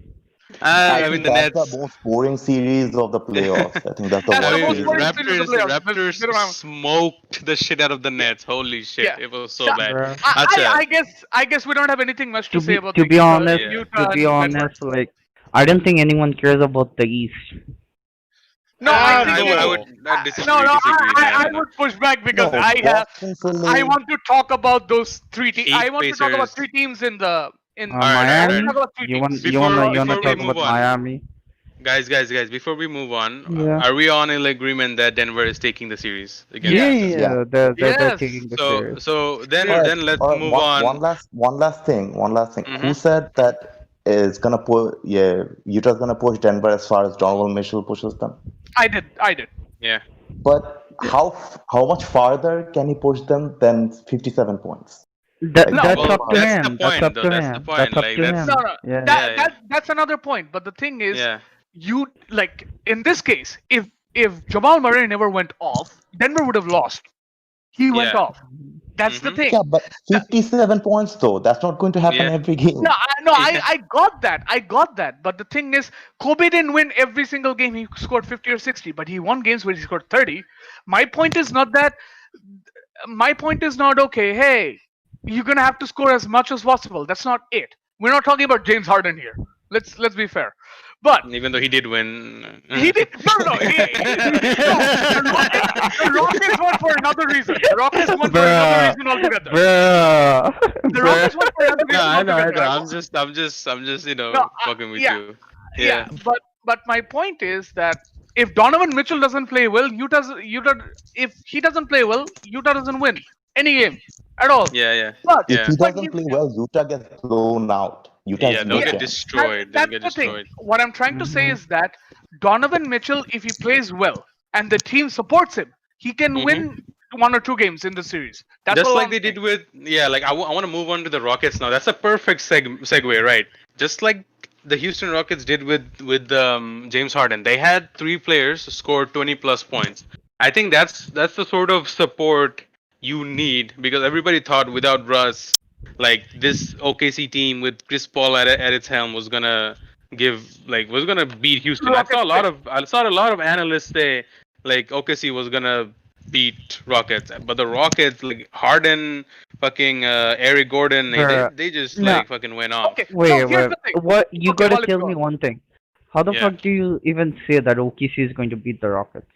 A: I
E: Actually,
A: mean the
E: that's the
A: Nets.
E: most boring series of the playoffs. I think that's the
C: That's
A: I
C: the
E: worst
C: most
A: mean
E: series.
C: boring series of the
A: Raptors.
C: playoffs. They
A: Raptors
C: don't have.
A: smoked the shit out of the
C: Yeah,
A: Nets. Holy shit!
C: yeah.
A: It was
C: So
A: so bad.
B: bruh.
A: Acha.
C: I guess we don't have anything much to
B: To
C: say
B: be
C: about
B: to
C: the
B: be honest,
A: Yeah.
B: to
C: Utah
B: be
C: and Denver.
B: honest, like I don't think anyone cares about the East.
C: No, I
A: I
C: think
A: would. I
C: it,
A: would
D: No.
C: no,
A: disagree.
C: no.
A: Disagree. No,
C: I
A: no, no.
C: would push back because
E: No, Boston,
C: I
E: Philly.
C: want to talk about those three teams. I
A: Heat,
C: want to talk about
A: Pacers.
C: 3 teams in the in.
A: All right. All
C: I
A: right.
C: want
A: All
C: to
A: right.
C: talk
B: Miami?
C: about 3 teams.
B: You wanna
A: Before we
B: talk
A: move
B: about
A: on,
B: Miami?
A: guys. Before we move on,
B: Yeah.
A: are we on in agreement that Denver is taking the series
B: Yeah,
A: against?
C: Yes.
E: Yeah.
B: yeah, they're
C: Yes.
B: taking the
A: So
B: series.
A: so
E: All
A: then
E: right.
A: then let's
E: All right.
A: move on.
E: One last thing. One last thing. Who
A: Hmm.
E: said that is gonna push? Yeah, Utah's gonna push Denver as far as Donovan Mitchell pushes them.
C: I did. I did.
A: Yeah.
E: But how much farther can he push them than 57 points?
B: That
E: Like
C: No.
E: that
B: that's
E: much
A: Well,
B: up to
E: farther?
A: that's the
B: him. That's
A: point,
B: up
A: though.
B: to
A: That's the
B: him. That's
A: point.
B: up
A: Like
B: to
C: No,
B: him.
A: that's
C: no.
B: Yeah.
C: That
A: yeah, yeah,
C: that that's another point. But the thing is,
A: yeah.
C: you like in this case, if Jamal Murray never went off, Denver would have lost. He went
A: Yeah.
C: off. That's the
A: Hmm.
C: thing.
E: Yeah, but
C: That-
E: 57 points though. That's not going to happen
A: Yeah.
E: every game.
A: Yeah.
C: I got that. I got that. But the thing is, Kobe didn't win every single game. He scored 50 or 60, but he won games where he scored 30. My point is not that. My point is not okay. Hey, you're gonna have to score as much as possible. That's not it. We're not talking about James Harden here. Let's be fair. But
A: Even though he did win.
C: he did no. No. The Rockets won for another reason. The Rockets won for another
B: Bruh,
C: reason altogether.
B: bruh,
C: The Rockets won for another
A: No,
C: reason
A: I
C: altogether.
A: know. I'm just,
C: No,
A: fucking with
C: yeah,
A: you.
C: yeah.
A: Yeah.
C: But my point is that if Donovan Mitchell doesn't play well, Utah. If he doesn't play well, Utah doesn't win any game at all.
A: Yeah, yeah,
C: But
E: If
A: yeah.
E: he
C: but
E: doesn't
C: you
E: play well, Utah gets blown out. Utah has
A: Yeah,
E: no
A: they'll get
C: yeah,
E: chance.
A: destroyed. They'll
C: that's
A: get
C: the thing.
A: destroyed.
C: What I'm trying to say is that Donovan Mitchell, if he plays well and the team supports him, he can
A: Hmm.
C: win 1 or 2 games in the series. That's
A: Just
C: all
A: like
C: I'm
A: they
C: saying.
A: did with, yeah, like I want to move on to the Rockets now. That's a perfect segue, right? Just like the Houston Rockets did with James Harden. They had 3 players score 20 plus points. I think that's the sort of support you need because everybody thought without Russ, like this OKC team with Chris Paul at its helm was gonna beat Houston.
C: Rockets win.
A: I saw a lot of analysts say like OKC was gonna beat Rockets, but the Rockets like Harden, fucking Eric Gordon,
B: bruh.
A: they just
B: No,
A: like fucking went off.
C: Okay,
B: wait,
C: so here's
B: wait.
C: the thing.
B: What you
C: Okay,
B: gotta
C: Walid,
B: tell
C: go
B: me
C: on.
B: one thing. How the
A: Yeah.
B: fuck do you even say that OKC is going to beat the Rockets?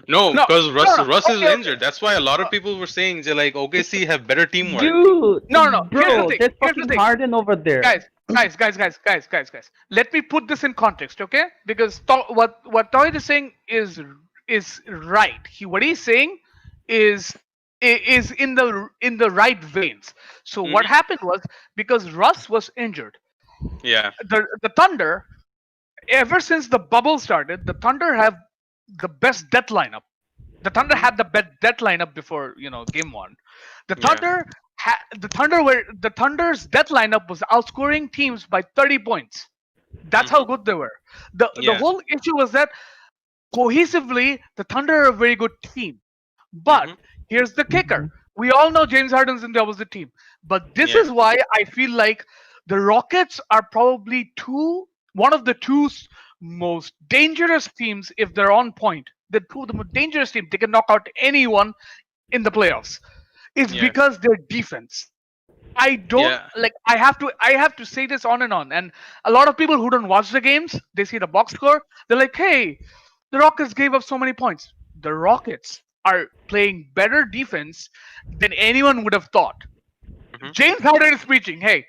A: No,
C: No,
A: because
C: no.
A: Russ is
C: Okay,
A: injured. That's why a lot of people were saying they like OKC have better teamwork.
B: Dude,
C: No. Here's the
B: bro,
C: thing.
B: there's
C: Here's the
B: fucking
C: thing.
B: Harden over there.
C: Guys. Let me put this in context, okay? Because what Toyd is saying is right. What he's saying is is in the right veins. So what
A: Hmm.
C: happened was because Russ was injured,
A: Yeah.
C: the Thunder, ever since the bubble started, the Thunder have the best death lineup. The Thunder had the best death lineup before game one. The
A: Yeah.
C: the Thunder's death lineup was outscoring teams by 30 points. That's how good they were. The
A: Yeah.
C: whole issue was that cohesively the Thunder are a very good team. But
A: Hmm.
C: here's the kicker. We all know James Harden's in the opposite team. But this
A: Yeah.
C: is why I feel like the Rockets are probably too one of the most dangerous teams if they're on point. The two of the most dangerous teams. They can knock out anyone in the playoffs. It's
A: Yeah.
C: because their defense. I don't
A: Yeah.
C: like. I have to say this on and on. And a lot of people who don't watch the games, they see the box score. They're like, "Hey, the Rockets gave up so many points." The Rockets are playing better defense than anyone would have thought.
A: Mhm.
C: James Harden is preaching, "Hey,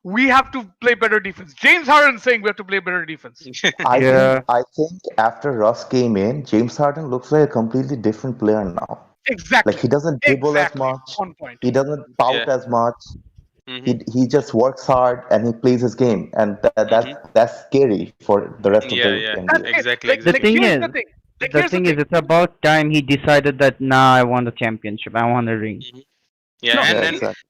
C: we have to play better defense." James Harden is saying we have to play better defense.
B: Yeah.
E: I think after Russ came in, James Harden looks like a completely different player now. Like he
C: Exactly.
E: doesn't dribble as
C: Exactly.
E: much,
C: On point.
E: he doesn't pout
A: Yeah.
E: as much.
A: Mhm.
E: He just works hard and he plays his game, and
A: Mhm.
E: that's scary for the rest of
A: Yeah.
E: the
A: Yeah.
C: That's
E: NBA.
C: it.
A: Exactly.
C: Like
B: The
C: like
A: Exactly.
B: thing
C: here's
B: is,
C: the thing. Like
B: the
C: here's the
B: thing is,
C: thing.
B: it's about time he decided that nah, I want a championship. I want a ring.
A: Mhm. Yeah.
C: No,
E: Yeah,
A: And
E: exactly.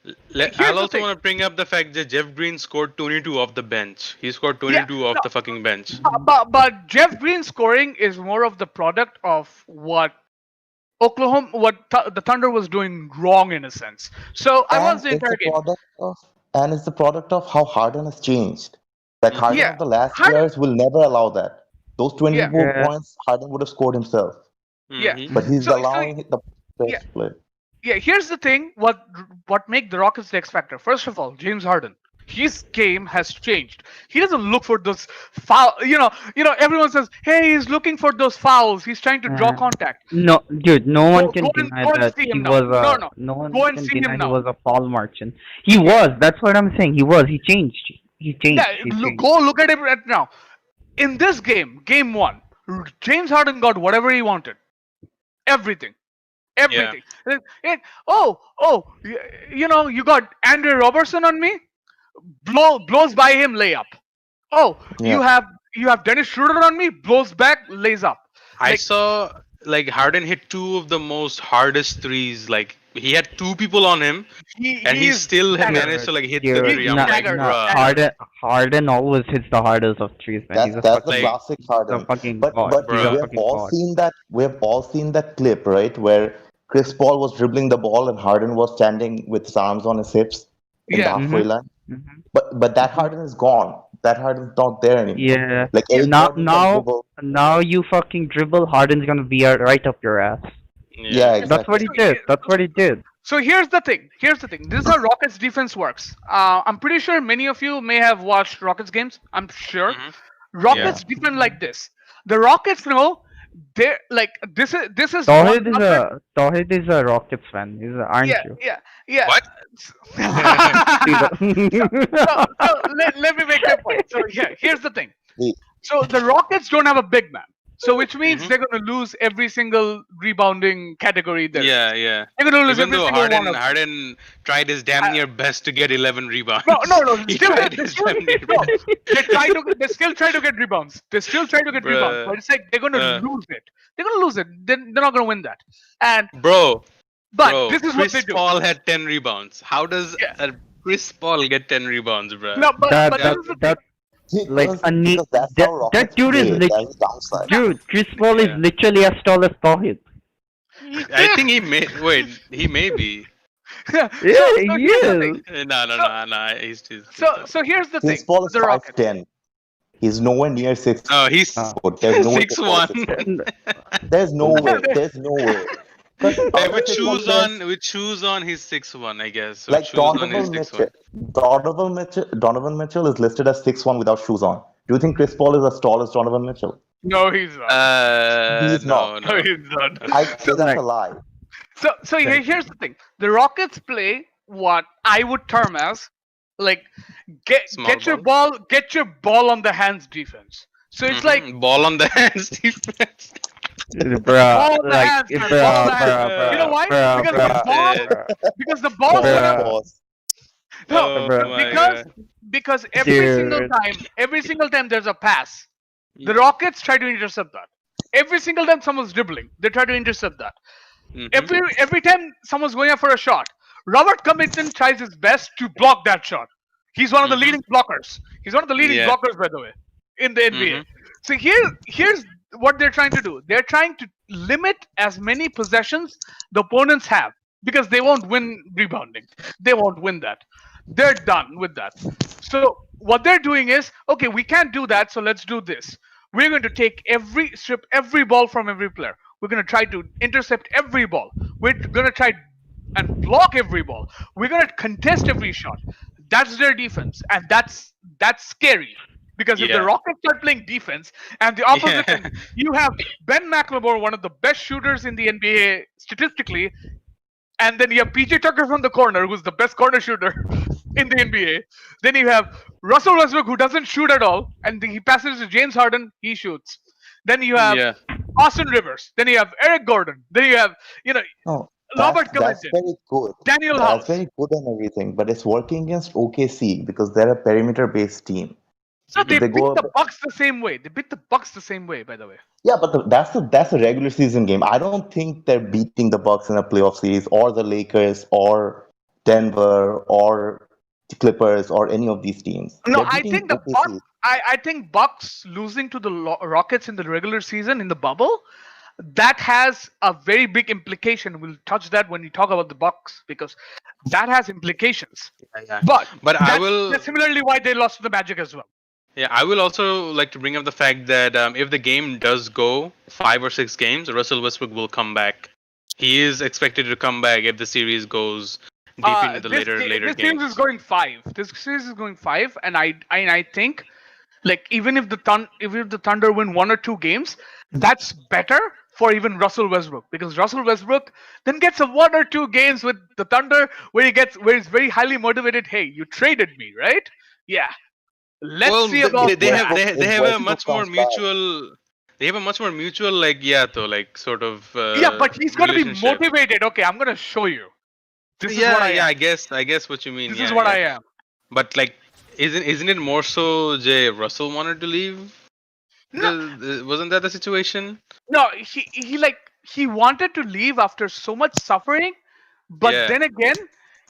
A: I'll
C: here's the
A: also
C: thing.
A: want to bring up the fact that Jeff Green scored 22 off the bench. He scored
C: Yeah.
A: 22 off
C: No,
A: the fucking bench.
C: but Jeff Green's scoring is more of the product of what the Thunder was doing wrong in a sense. So I
E: And
C: watched the
E: it's
C: entire
E: a
C: game.
E: product of and it's the product of how Harden has changed. Like
A: Mhm.
E: Harden
C: Yeah,
E: of the last
C: Harden.
E: years will never allow that. Those
C: Yeah,
E: 24
B: Yeah.
E: points Harden would have scored himself,
C: yeah.
A: Mhm.
E: but he's
C: So
E: allowing the
C: yeah,
E: best to play.
C: yeah. Here's the thing. What make the Rockets the X factor? First of all, James Harden. His game has changed. He doesn't look for those foul. Everyone says, "Hey, he's looking for those fouls. He's trying to draw
B: Uh,
C: contact."
B: no, dude, no one
C: Go
B: can
C: and
B: deny
C: go and
B: that
C: see
B: he
C: him
B: was
C: now. No,
B: a.
C: no.
B: No one
C: Go and
B: can
C: see him
B: deny he
C: now.
B: was a foul merchant. He
C: Yeah,
B: was. That's what I'm saying. He was. He changed. He changed.
C: yeah.
B: He changed.
C: Go look at it right now. In this game, game one, James Harden got whatever he wanted. Everything.
A: Yeah.
C: Everything. You got Andre Robertson on me. Blows by him, layup. Oh,
E: Yeah.
C: you have Dennis Schroeder on me. Blows back, lays up.
A: I
C: Like
A: saw like Harden hit two of the most hardest threes. Like he had two people on him, and he
C: he's
A: still had
C: staggered.
A: managed to like hit the
B: Dude,
A: three. I'm
B: nah,
A: like,
C: staggered.
B: nah.
A: bruh.
B: Harden always hits the hardest of threes, man.
E: That's that's the
A: Like,
E: classic
B: He's a
E: Harden.
B: fucking
E: But
B: god.
E: but
B: He's a
A: bruh.
B: fucking god.
E: we have all seen that clip, right? Where Chris Paul was dribbling the ball and Harden was standing with his arms on his hips in the
C: Yeah.
E: halfway
B: Mhm.
E: line.
B: Mhm.
E: But that
B: Mhm.
E: Harden is gone. That Harden's not there anymore.
B: Yeah.
E: Like
C: Yeah.
E: Eric
B: Now,
E: Gordon can
B: now,
E: dribble.
B: now you fucking dribble. Harden's gonna be right up your ass.
A: Yeah.
E: Yeah,
B: That's what he
E: exactly.
B: did. That's what he did.
C: So here's the thing. Here's the thing. This is how Rockets defense works. I'm pretty sure many of you may have watched Rockets games. I'm sure.
A: Mhm.
C: Rockets defend like this. The Rockets know they're like this is one
B: Tawhid is a Rockets fan. Aren't
C: yeah,
B: you?
C: yeah, yeah.
A: What?
C: Let me make my point. So yeah, here's the thing.
E: The-
C: So the Rockets don't have a big man. So which means
A: Mhm.
C: they're gonna lose every single rebounding category there is.
A: Yeah, yeah.
C: They're gonna lose
A: Even
C: every
A: though
C: single one
A: Harden
C: of them.
A: Harden tried his damn near best to get 11 rebounds.
C: No.
A: He
C: Still,
A: tried
C: they
A: his
C: still,
A: damn near
C: no,
A: best.
C: they still try to get rebounds. They still try to get rebounds,
A: Bruh.
C: but it's like they're gonna
A: Uh.
C: lose it. They're gonna lose it. They're not gonna win that. And
A: Bro,
C: but this is what
A: Chris
C: they do.
A: Paul had 10 rebounds. How does
C: Yeah.
A: a Chris Paul get 10 rebounds, bro?
C: No, but
B: that
C: this
B: that
C: is the thing.
B: that like
E: because,
B: a ne-
E: because that's how
B: that
E: Rockets
B: dude is
E: play. That's the downside.
B: dude. Chris Paul is
A: Yeah.
B: literally as tall as Tawhid.
A: I think he may wait. He may be.
B: Yeah,
C: so
B: he
C: here's the thing.
B: is.
A: No. He's
C: So here's the
E: Chris
C: thing.
E: Paul is
C: The Rockets.
E: 5'10". He's nowhere near 6
A: no. He's
E: foot. There's no way Chris Paul is
A: 6'1".
E: 6'1". There's no way. There's no way. 'Cause
A: Hey,
E: other
A: with
E: 6'1"
A: shoes
E: players,
A: on, he's 6'1", I guess. With
E: like
A: shoes on, he's 6'1".
E: Donovan Mitchell is listed as 6'1" without shoes on. Do you think Chris Paul is as tall as Donovan Mitchell?
C: No, he's not.
E: He's
A: No,
E: not.
C: No,
A: no.
C: he's not.
E: I say that's a lie.
C: So here's the thing. The Rockets play what I would term as like
A: Small
C: get your ball on the hands defense. So it's like
A: Ball on the hands defense.
B: Bruh,
C: ball on the
B: like,
C: hands, man,
B: bruh,
C: ball on the
B: bruh,
C: hands.
B: bruh,
C: You know why?
B: bruh,
C: Because
B: bruh,
C: the ball,
B: bruh.
C: because the ball's
B: Bruh.
C: gonna
E: Pause.
C: no,
A: Oh
B: Bruh.
A: my
C: because
A: God.
C: because every single time there's a pass, the Rockets try to intercept that. Every single time someone's dribbling, they try to intercept that.
A: Mhm.
C: Every time someone's going up for a shot, Robert Covington tries his best to block that shot. He's one of the
A: Mhm.
C: leading blockers. He's one of the leading
A: Yeah.
C: blockers, by the way, in the NBA.
A: Mhm.
C: So here's what they're trying to do. They're trying to limit as many possessions the opponents have because they won't win rebounding. They won't win that. They're done with that. So what they're doing is, okay, we can't do that, so let's do this. We're going to strip every ball from every player. We're going to try to intercept every ball. We're going to try and block every ball. We're going to contest every shot. That's their defense, and that's scary. Because if the
A: Yeah.
C: Rockets start playing defense, and the opposite
A: Yeah.
C: end, you have Ben McLemore, one of the best shooters in the NBA statistically, and then you have PJ Tucker from the corner, who's the best corner shooter in the NBA. Then you have Russell Westbrook, who doesn't shoot at all, and he passes to James Harden, he shoots. Then you have
A: Yeah.
C: Austin Rivers. Then you have Eric Gordon. Then you have,
E: No,
C: Robert
E: that's
C: Covington,
E: very good.
C: Daniel
E: That's
C: House.
E: very good and everything, but it's working against OKC because they're a perimeter-based team.
C: So they
E: If they
C: beat
E: go
C: the
E: up,
C: Bucks the same way. They beat the Bucks the same way, by the way.
E: yeah, but that's a regular season game. I don't think they're beating the Bucks in a playoff series, or the Lakers, or Denver, or the Clippers, or any of these teams.
C: No,
E: They're
C: I
E: beating
C: think the
E: OKC.
C: Bucks. I think Bucks losing to the Rockets in the regular season in the bubble, that has a very big implication. We'll touch that when we talk about the Bucks because that has implications.
A: Yeah.
C: But
A: But I
C: that's,
A: will.
C: that's similarly why they lost to the Magic as well.
A: Yeah, I will also like to bring up the fact that if the game does go 5 or 6 games, Russell Westbrook will come back. He is expected to come back if the series goes deep into the later
C: This series
A: games.
C: is going 5. This series is going 5, and I think like even if the Thunder win 1 or 2 games, that's better for even Russell Westbrook because Russell Westbrook then gets a 1 or 2 games with the Thunder where he's very highly motivated. Hey, you traded me, right? Yeah. Let's
A: Well,
C: see about
A: they have
C: that.
A: they
E: If
A: have a
E: Westbrook
A: much more
E: comes back,
A: mutual. They have a much more mutual like like sort of
C: Yeah, but he's gonna be
A: relationship.
C: motivated. Okay, I'm gonna show you. This is
A: Yeah,
C: what I
A: yeah,
C: am.
A: I guess what you mean.
C: This
A: Yeah,
C: is what
A: yeah.
C: I am.
A: But like, isn't it more so Jay Russell wanted to leave?
C: No,
A: Wasn't that the situation?
C: no, he wanted to leave after so much suffering, but
A: Yeah.
C: then again,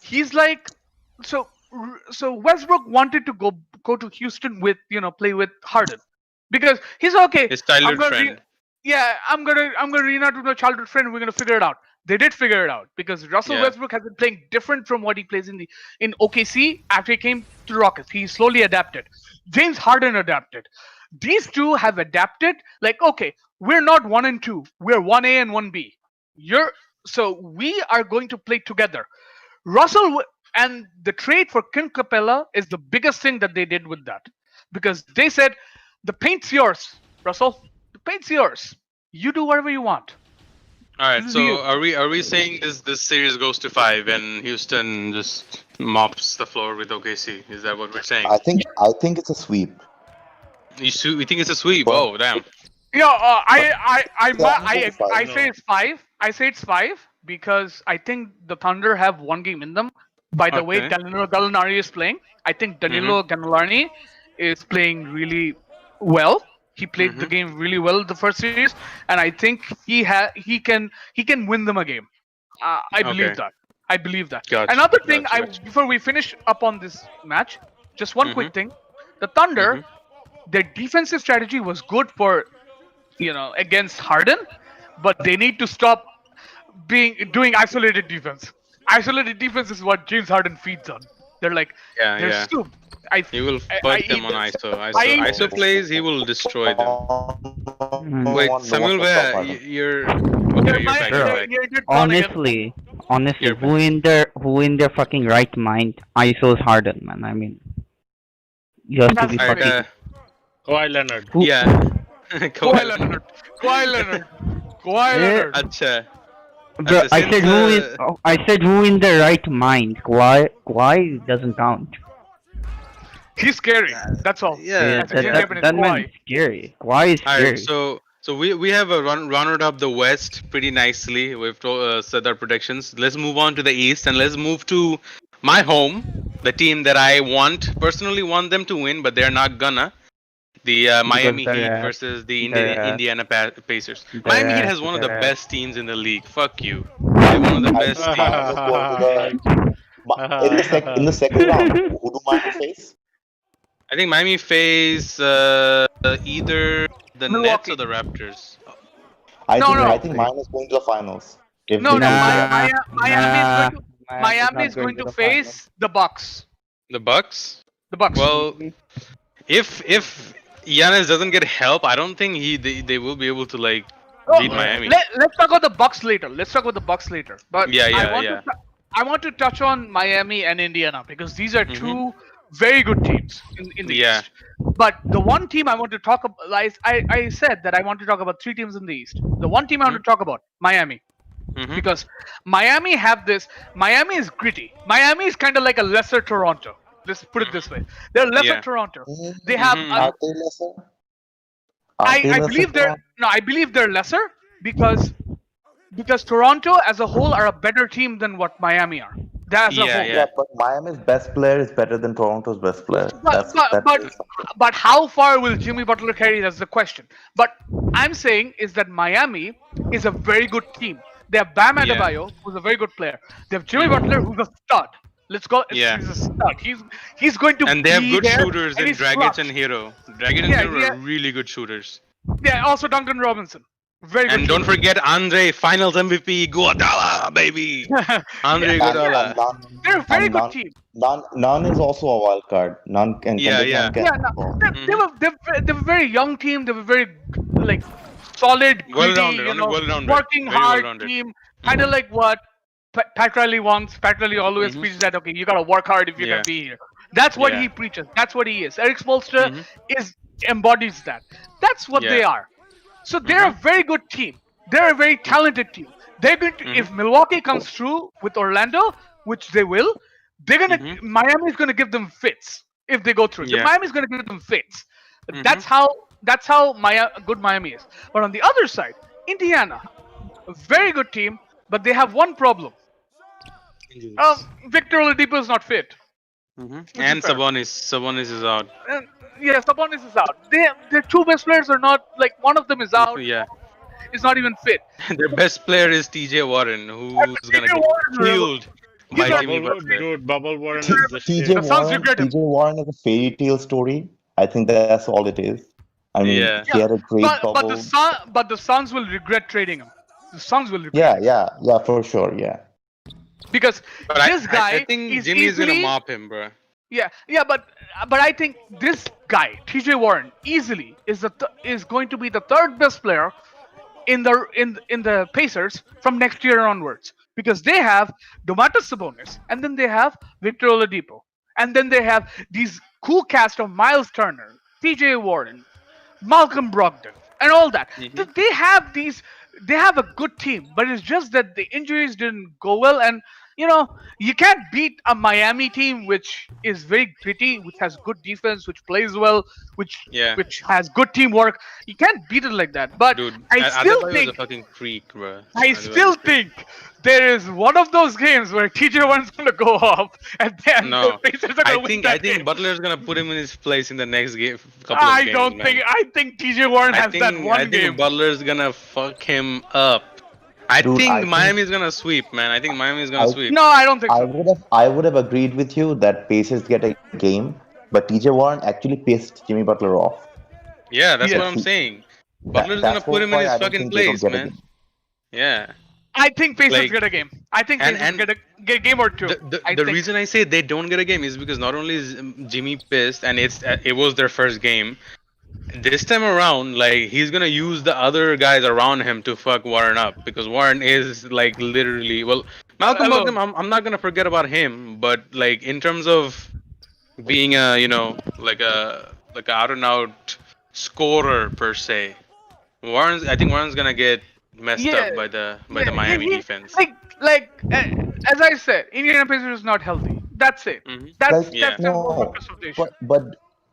C: he's like, so Westbrook wanted to go to Houston with play with Harden because he's okay.
A: His
C: I'm
A: childhood
C: gonna
A: friend.
C: yeah, I'm gonna reunite with my childhood friend. We're gonna figure it out. They did figure it out because Russell
A: Yeah.
C: Westbrook has been playing different from what he plays in OKC after he came to the Rockets. He slowly adapted. James Harden adapted. These two have adapted. Like, okay, we're not 1 and 2. We're 1A and 1B. So we are going to play together. And the trade for Clint Capella is the biggest thing that they did with that because they said the paint's yours, Russell. The paint's yours. You do whatever you want.
A: All right.
C: This is
A: So
C: you.
A: are we saying this series goes to 5 and Houston just mops the floor with OKC? Is that what we're saying?
E: I think it's a sweep.
A: You think it's a sweep?
E: But-
A: Oh, damn.
C: Yeah,
E: Yeah,
C: I
E: no.
C: say it's 5. I say it's 5 because I think the Thunder have 1 game in them. By the way,
A: Okay.
C: Danilo Gallinari is playing. I think Danilo Gallinari is playing really well. He played the game really well the first series, and I think he can win them a game. I believe
A: Okay.
C: that. I believe that.
A: Gotcha,
C: Another thing,
A: gotcha.
C: before we finish up on this match, just one quick thing: the Thunder, their defensive strategy was good for against Harden, but they need to stop doing isolated defense. Isolated defense is what James Harden feeds on. They're like
A: Yeah,
C: they're
A: yeah.
C: soup.
A: He will
C: I
A: fuck
C: eat
A: them on
C: this.
A: ISO.
C: I
A: ISO,
C: eat
A: ISO plays, he will destroy them. Wait, Samuel, where you're okay? You're back. You're back.
C: You're gone again.
B: Honestly,
A: You're
B: who in their fucking right mind ISOs Harden, man? I mean, you have to be
C: That's
B: fucking.
A: Alright,
D: Kawhi Leonard.
B: Who-
A: yeah.
C: Kawhi Leonard. Kawhi Leonard. Kawhi
B: Eh,
C: Leonard.
A: Acha.
B: Bro,
A: Acha, since,
B: I said who in their right mind. Kawhi doesn't count.
C: He's scary. That's all.
A: Yeah.
C: That's James Harden is
B: that man
C: Kawhi.
B: is scary. Kawhi is scary.
A: Alright, so we have a runner up the West pretty nicely. We've said our predictions. Let's move on to the East and let's move to my home, the team that I personally want them to win, but they're not gonna. The Miami
B: they're,
A: Heat versus the
B: they're,
A: Indiana Pacers.
B: they're,
A: Miami Heat has one of the
B: they're-
A: best teams in the league. Fuck you. They're one of the best teams.
E: In the second round, who do Miami face?
A: I think Miami face either the Nets
C: Milwaukee.
A: or the Raptors.
C: No.
E: I think Miami is going to the finals. If
C: No,
E: they
C: no.
E: lose,
B: Nah.
C: Miami is going to
B: Miami's
C: Miami
B: not
C: is going to
B: the
C: face the Bucks.
A: The Bucks.
C: The Bucks.
A: Well, if Giannis doesn't get help, I don't think they will be able to like beat Miami.
C: Let's talk about the Bucks later. Let's talk about the Bucks later. But
A: Yeah,
C: I
A: yeah,
C: want
A: yeah.
C: I want to touch on Miami and Indiana because these are
A: Mhm.
C: two very good teams in the
A: Yeah.
C: East. But the one team I want to talk about, I said that I want to talk about three teams in the East. The one team I want to talk about, Miami,
A: Mhm.
C: because Miami have this. Miami is gritty. Miami is kind of like a lesser Toronto. Let's put it this way. They're lesser
A: Yeah.
C: Toronto. They have
A: Mhm,
C: a,
A: mhm.
E: Are they lesser? Are they
C: I
E: lesser
C: believe they're
E: Toronto?
C: no, I believe they're lesser because Toronto as a whole are a better team than what Miami are. That as a
A: Yeah,
C: whole.
E: Yeah,
A: yeah.
E: but Miami's best player is better than Toronto's best player.
C: But but
E: That
C: but
E: is something.
C: but how far will Jimmy Butler carry? That's the question. But I'm saying is that Miami is a very good team. They have Bam
A: Yeah.
C: Adebayo, who's a very good player. They have Jimmy Butler,
A: Mhm.
C: who's a stud. Let's go.
A: Yeah.
C: He's a stud. He's going to
A: And they have
C: be
A: good
C: there,
A: shooters
C: and
A: in
C: he's
A: Dragic and
C: clutch.
A: Hero. Dragic and
C: Yeah,
A: Hero
C: yeah,
A: are really good shooters.
C: yeah. Also Duncan Robinson, very good
A: And don't
C: shooter.
A: forget Andre, Finals MVP, Guadala, baby. Andre
C: Yeah,
E: And
C: yeah.
A: Iguodala.
C: They're a very
E: and
C: good
E: none
C: team.
E: none is also a wild card. None and
A: Yeah,
E: Kendrick
A: yeah.
E: Nunn can
C: Yeah, no,
E: score.
C: they
A: Mhm.
C: were they were a very young team. They were very like solid, gritty,
A: Well-rounded, only well-rounded.
C: working
A: Very
C: hard
A: well-rounded.
C: team. Kind of like what Pat Riley wants. Pat Riley always
A: Mhm.
C: preaches that okay, you gotta work hard if you're
A: Yeah.
C: gonna be here. That's what
A: Yeah.
C: he preaches. That's what he is. Eric Spoelstra
A: Mhm.
C: is embodies that. That's what they
A: Yeah.
C: are. So they're a very good team. They're a very talented team. They're going to if
A: Mhm.
C: Milwaukee comes through with Orlando, which they will, they're gonna
A: Mhm.
C: Miami's gonna give them fits if they go through. The
A: Yeah.
C: Miami's gonna give them fits.
A: Mhm.
C: That's how good Miami is. But on the other side, Indiana, a very good team, but they have one problem. Victor Oladipo is not fit,
A: Mhm.
C: which is
A: And
C: fair.
A: Sabonis is out.
C: And yeah, Sabonis is out. Their two best players are not like one of them is out.
A: Yeah.
C: Is not even fit.
A: Their best player is TJ Warren, who's gonna get killed
C: He's
A: by
C: a
A: Jimmy Butler.
D: Bubble Warren is the
E: TJ
D: shit.
C: The Suns
E: Warren
C: regret him.
E: TJ Warren is a fairy tale story. I think that's all it is. I mean,
A: Yeah.
E: he had a great bubble.
C: But the Suns will regret trading him. The Suns will regret
E: Yeah,
C: it
E: yeah, for sure. Yeah.
C: because
A: But
C: this
A: I
C: guy
A: think
C: is
A: Jimmy's gonna
C: easily
A: mop him, bro.
C: yeah, but I think this guy T.J. Warren easily is going to be the third best player in the Pacers from next year onwards because they have Domantas Sabonis and then they have Victor Oladipo and then they have these cool cast of Miles Turner, T.J. Warren, Malcolm Brogdon, and all that.
A: Mhm.
C: They have these. They have a good team, but it's just that the injuries didn't go well, and you can't beat a Miami team which is very gritty, which has good defense, which plays well, which
A: Yeah.
C: which has good teamwork. You can't beat it like that. But
A: Dude,
C: I still
A: Adebayo is a
C: think
A: fucking freak, bro.
C: I
A: Adebayo is
C: still
A: a freak.
C: think there is one of those games where TJ Warren's gonna go off, and then the
A: No,
C: Pacers are gonna win
A: I
C: that
A: think
C: game.
A: Butler's gonna put him in his place in the next game, couple of
C: I
A: games,
C: don't
A: man.
C: think. I think TJ Warren has that one
A: I think
C: game.
A: Butler's gonna fuck him up. I
E: Dude,
A: think
E: I think
A: Miami's gonna sweep, man. I think Miami's gonna
E: I
A: sweep.
C: No, I don't think so.
E: I would have agreed with you that Pacers get a game, but TJ Warren actually pissed Jimmy Butler off.
A: Yeah, that's what
C: Yes.
A: I'm saying. Butler's gonna
E: That's
A: put him in
E: why
A: his
E: I don't
A: fucking
E: think they don't
A: place,
E: get a
A: man.
E: game.
A: Yeah.
C: I think Pacers
A: Like,
C: get a game. I think
A: and-
C: Pacers
A: and
C: get a game or two.
A: The
C: I
A: the
C: think.
A: reason I say they don't get a game is because not only is Jimmy pissed and it was their first game. This time around, like he's gonna use the other guys around him to fuck Warren up because Warren is like literally Malcolm
C: Hello.
A: Brogdon. I'm not gonna forget about him, but like in terms of being a like a out and out scorer per se, I think Warren's gonna get messed
C: Yeah,
A: up by the Miami defense.
C: As I said, Indiana Pacers is not healthy. That's it.
A: Mhm.
C: That's
E: Like,
A: Yeah.
C: that's the whole
E: no,
C: focus of the issue.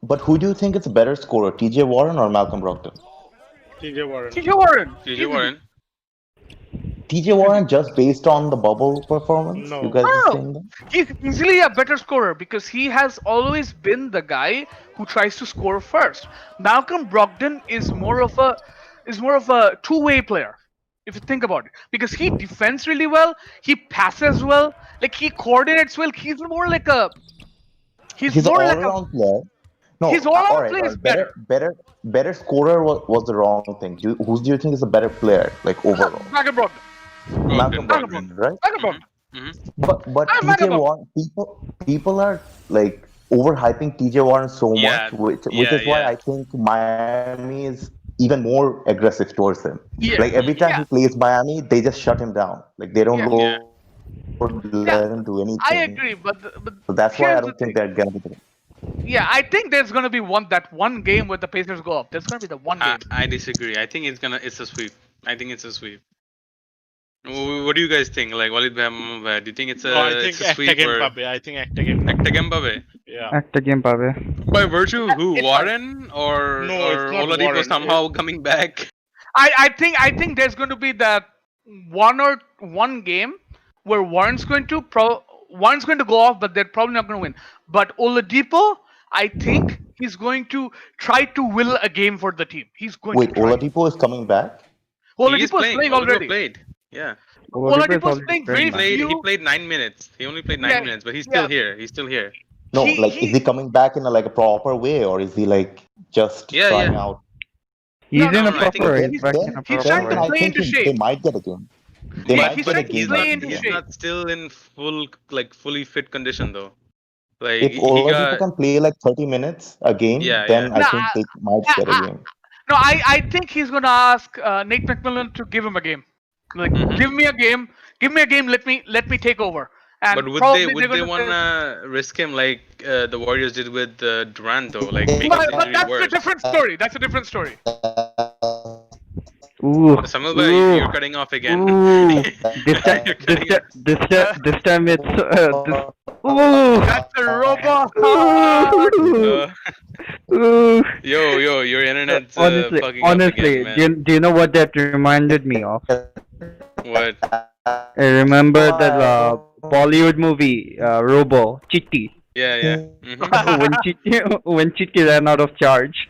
E: but who do you think is a better scorer, TJ Warren or Malcolm Brogdon?
D: TJ Warren.
C: TJ Warren.
A: TJ
C: easily.
A: Warren.
E: TJ Warren just based on the bubble performance?
D: No.
E: You guys are
C: No,
E: saying that?
C: he's easily a better scorer because he has always been the guy who tries to score first. Malcolm Brogdon is more of a two-way player, if you think about it, because he defends really well, he passes well, like he coordinates well. He's more like a
E: He's an all-around player. No,
C: His all-around
E: all right,
C: play
E: all
C: is
E: right. Better scorer was the wrong thing. Who do you think is a better player, like overall?
C: Malcolm Brogdon.
E: Malcolm
A: Brogdon.
E: Brogdon, right?
C: Malcolm Brogdon.
E: But
C: I'm mad
E: TJ
C: about.
E: Warren, people are like overhyping TJ Warren so
A: Yeah,
E: much, which
A: yeah,
E: is why
A: yeah,
E: I think Miami is even more aggressive towards him. Like
C: Yeah,
E: every time he
C: yeah,
E: plays Miami, they just shut him down. Like they don't
C: yeah,
A: yeah.
E: let him do
C: yeah.
E: anything.
C: I agree, but
E: So that's why I don't
C: here's
E: think
C: the
E: they're
C: thing.
E: gonna be the.
C: Yeah, I think there's gonna be one game where the Pacers go up. There's gonna be the one game.
A: I disagree. I think it's a sweep. I think it's a sweep. What do you guys think? Like Walid bhai, Mama bhai, do you think
D: No, I think
A: it's a
D: একটা
A: sweep
D: game
A: or
D: পাবে। I think একটা game
A: একটা
D: পাবে।
A: game পাবে?
D: Yeah.
B: একটা game পাবে।
A: By virtue of who?
C: It's fine.
A: Warren
D: No,
A: or
D: it's not
A: Oladipo
D: Warren.
A: somehow coming back?
C: I think there's going to be that one game where Warren's going to go off, but they're probably not going to win. But Oladipo, I think he's going to try to will a game for the team. He's going to
E: Wait,
C: try.
E: Oladipo is coming back.
A: He is
C: Oladipo is
A: playing.
C: playing
A: Oladipo
C: already.
A: played. Yeah.
B: Oladipo is
C: Oladipo is
B: already
C: playing
B: playing,
C: very
B: man.
C: few.
A: He played 9 minutes. He only played 9
C: Yeah,
A: minutes, but he's
C: yeah.
A: still here. He's still here.
E: No,
C: He
E: like is
C: he
E: he coming back in like a proper way, or is he like just
A: Yeah,
E: trying
A: yeah.
E: out?
B: He's
C: no
B: in
C: no
B: a
C: no.
A: I think
B: proper way.
E: Then
B: He's back
E: then
B: in a
C: He's
B: proper
C: trying
E: then
C: to
B: way.
E: I
C: play
E: think
C: into
E: they
C: shape.
E: might get a game. They
A: But
E: might
C: He's
E: get a
C: trying to
E: game
C: play
E: in
C: into
E: the
A: he's
E: end.
C: shape.
A: not still in full like fully fit condition though. Like
E: If
A: he
E: Oladipo
A: got
E: can play like 30 minutes a game,
A: yeah,
E: then
A: yeah.
E: I
C: No,
E: think they might
C: I,
E: get a
C: I,
E: game.
C: no, I think he's gonna ask Nate McMillan to give him a game. Like,
A: Mhm.
C: give me a game, give me a game. Let me take over. And
A: But
C: probably
A: would
C: they're
A: they
C: gonna say,
A: wanna risk him like the Warriors did with Durant though, like make his
C: but
A: injury
C: that's a
A: worse?
C: different story. That's a different story.
B: Ooh,
A: Samuel, bhai,
B: ooh,
A: you're cutting off again.
B: ooh. This time,
A: You're cutting off.
B: this time it's this. Ooh,
C: That's a robot.
B: ooh,
A: Uh,
B: ooh.
A: your internet's
B: Honestly,
A: fucking up again,
B: do
A: man.
B: you know what that reminded me of?
A: What?
B: I remember that Bollywood movie, Robo, Chitti.
A: Yeah, yeah. Mhm.
B: When Chitti ran out of charge.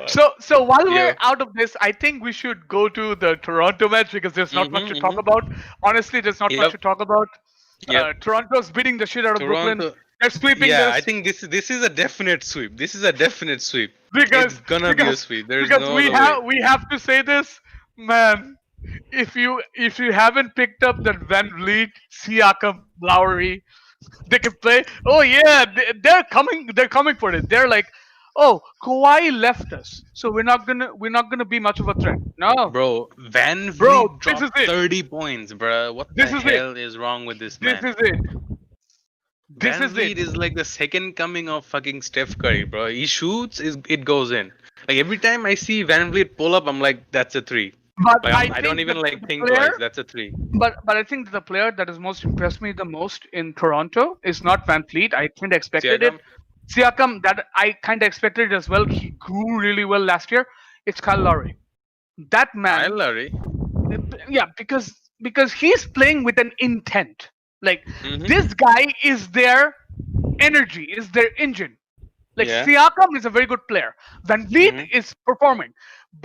C: So while
A: Yo.
C: we're out of this, I think we should go to the Toronto match because there's not much to talk
A: Mhm.
C: about. Honestly, there's not much
A: Yep.
C: to talk about.
A: Yep.
C: Toronto's beating the shit out of Brooklyn.
A: Toronto.
C: They're sweeping
A: Yeah,
C: this
A: I think this is a definite sweep. This is a definite sweep.
C: because
A: It's gonna be a
C: because
A: sweep. There's
C: because
A: no
C: we
A: other way.
C: have to say this, man. If you haven't picked up that Van Vliet, Siakam, Lowry, they can play. Oh yeah, they're coming. They're coming for it. They're like, oh, Kawhi left us, so we're not gonna be much of a threat. No,
A: Bro, Van
C: bro,
A: Vliet
C: this is
A: dropped
C: it.
A: 30 points, bro. What the
C: This is it.
A: hell is wrong with this
C: This
A: man?
C: is it. This
A: Van
C: is
A: Vliet
C: it.
A: is like the second coming of fucking Steph Curry, bro. He shoots, it goes in. Like every time I see Van Vliet pull up, I'm like, that's a three.
C: But
A: Like I
C: I
A: don't
C: think
A: even
C: the
A: like think
C: player,
A: twice. That's a three.
C: but I think the player that has most impressed me the most in Toronto is not Van Fleet. I kind of expected it.
A: Siakam,
C: Siakam, that I kind of expected it as well. He grew really well last year. It's Kyle Lowry. That
A: Kyle
C: man,
A: Lowry.
C: yeah, because he's playing with an intent. Like
A: Mhm.
C: this guy is their energy, is their engine. Like
A: Yeah.
C: Siakam is a very good player. Van Vliet
A: Mhm.
C: is performing,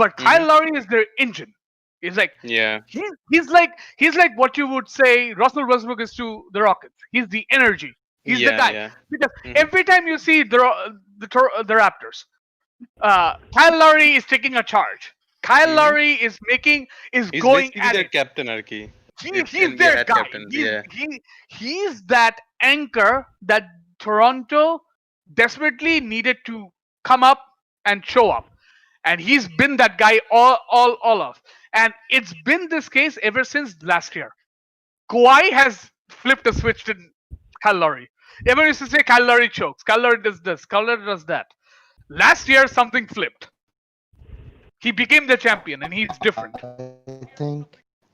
C: but Kyle
A: Mhm.
C: Lowry is their engine. He's like
A: Yeah.
C: he's like what you would say Russell Westbrook is to the Rockets. He's the energy. He's the
A: Yeah,
C: guy.
A: yeah.
C: Because
A: Mhm.
C: every time you see the Raptors, Kyle Lowry is taking a charge. Kyle
A: Mhm.
C: Lowry is
A: He's
C: going
A: basically
C: at
A: their
C: it.
A: captain, Arki. If
C: He's
A: NBA
C: their
A: had
C: guy.
A: captains, yeah.
C: He's that anchor that Toronto desperately needed to come up and show up, and he's been that guy all of. And it's been this case ever since last year. Kawhi has flipped a switch to Kyle Lowry. Everyone used to say Kyle Lowry chokes, Kyle Lowry does this, Kyle Lowry does that. Last year something flipped. He became the champion, and he's different.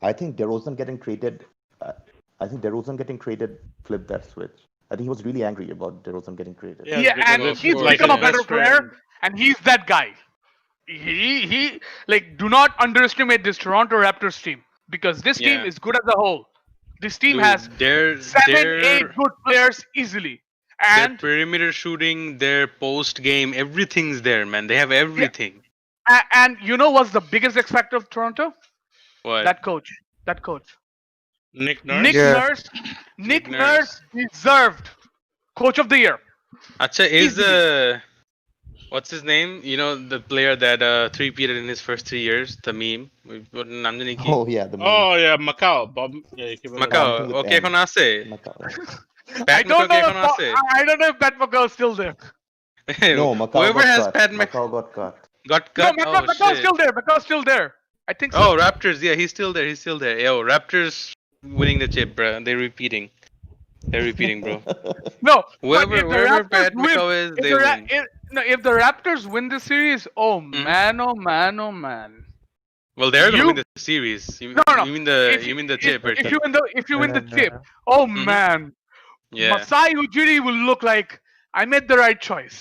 E: I think DeRozan getting traded. Uh, I think DeRozan getting traded flipped that switch. I think he was really angry about DeRozan getting traded.
D: Yeah,
C: Yeah,
D: because
C: and
A: of
C: he's
A: course,
C: become a
A: yeah.
C: better
D: best
C: player,
D: friend.
C: and he's that guy. He like do not underestimate this Toronto Raptors team because this team
A: Yeah.
C: is good as a whole. This team has
A: Dude, their
C: 7, 8 good players easily,
A: their
C: and
A: perimeter shooting, their post game, everything's there, man. They have everything.
C: and you know what's the biggest X factor of Toronto?
A: What?
C: That coach. That coach.
D: Nick Nurse.
C: Nick
B: Yeah.
C: Nurse. Nick Nurse deserved Coach of the Year.
A: Acha, is
C: Easily.
A: What's his name? You know the player that three-peated in his first 3 years. The meme. নাম জানি কি?
E: Oh yeah, the meme.
D: Oh yeah, Macau. Bob. Yeah, কিবা এটা
A: Macau.
E: Something with
A: Okay,
E: M.
A: এখন আছে?
E: Macau.
A: Pat
C: I
A: Macau
C: don't
A: কি
C: know if
A: এখনো আছে?
C: I don't know if Pat McCall is still there.
E: No, Macau
A: Whoever
E: got
A: has
E: cut.
A: Pat
E: Macau got cut.
A: got
C: No,
A: cut. Oh
C: McCall's
A: shit.
C: still there. McCall's still there. I think so.
A: Oh, Raptors. Yeah, he's still there. He's still there. Yo, Raptors winning the chip, bro. They're repeating. They're repeating, bro.
C: No, but
A: Whoever
C: if the
A: wherever
C: Raptors
A: Pat
C: win,
A: McCaw is,
C: if
A: they
C: the
A: win.
C: no, if the Raptors win the series, oh
A: Mhm.
C: man, oh man, oh man.
A: Well, they're gonna
C: You
A: win the series.
C: no no.
A: You mean the
C: If
A: you
C: you,
A: mean the chip?
C: if you win the chip,
B: Uh,
C: oh
A: Mhm.
C: man,
A: Yeah.
C: Masai Ujiri will look like I made the right choice.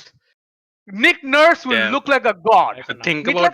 C: Nick Nurse will
A: Damn.
C: look like a god.
A: But think
C: Nick
A: about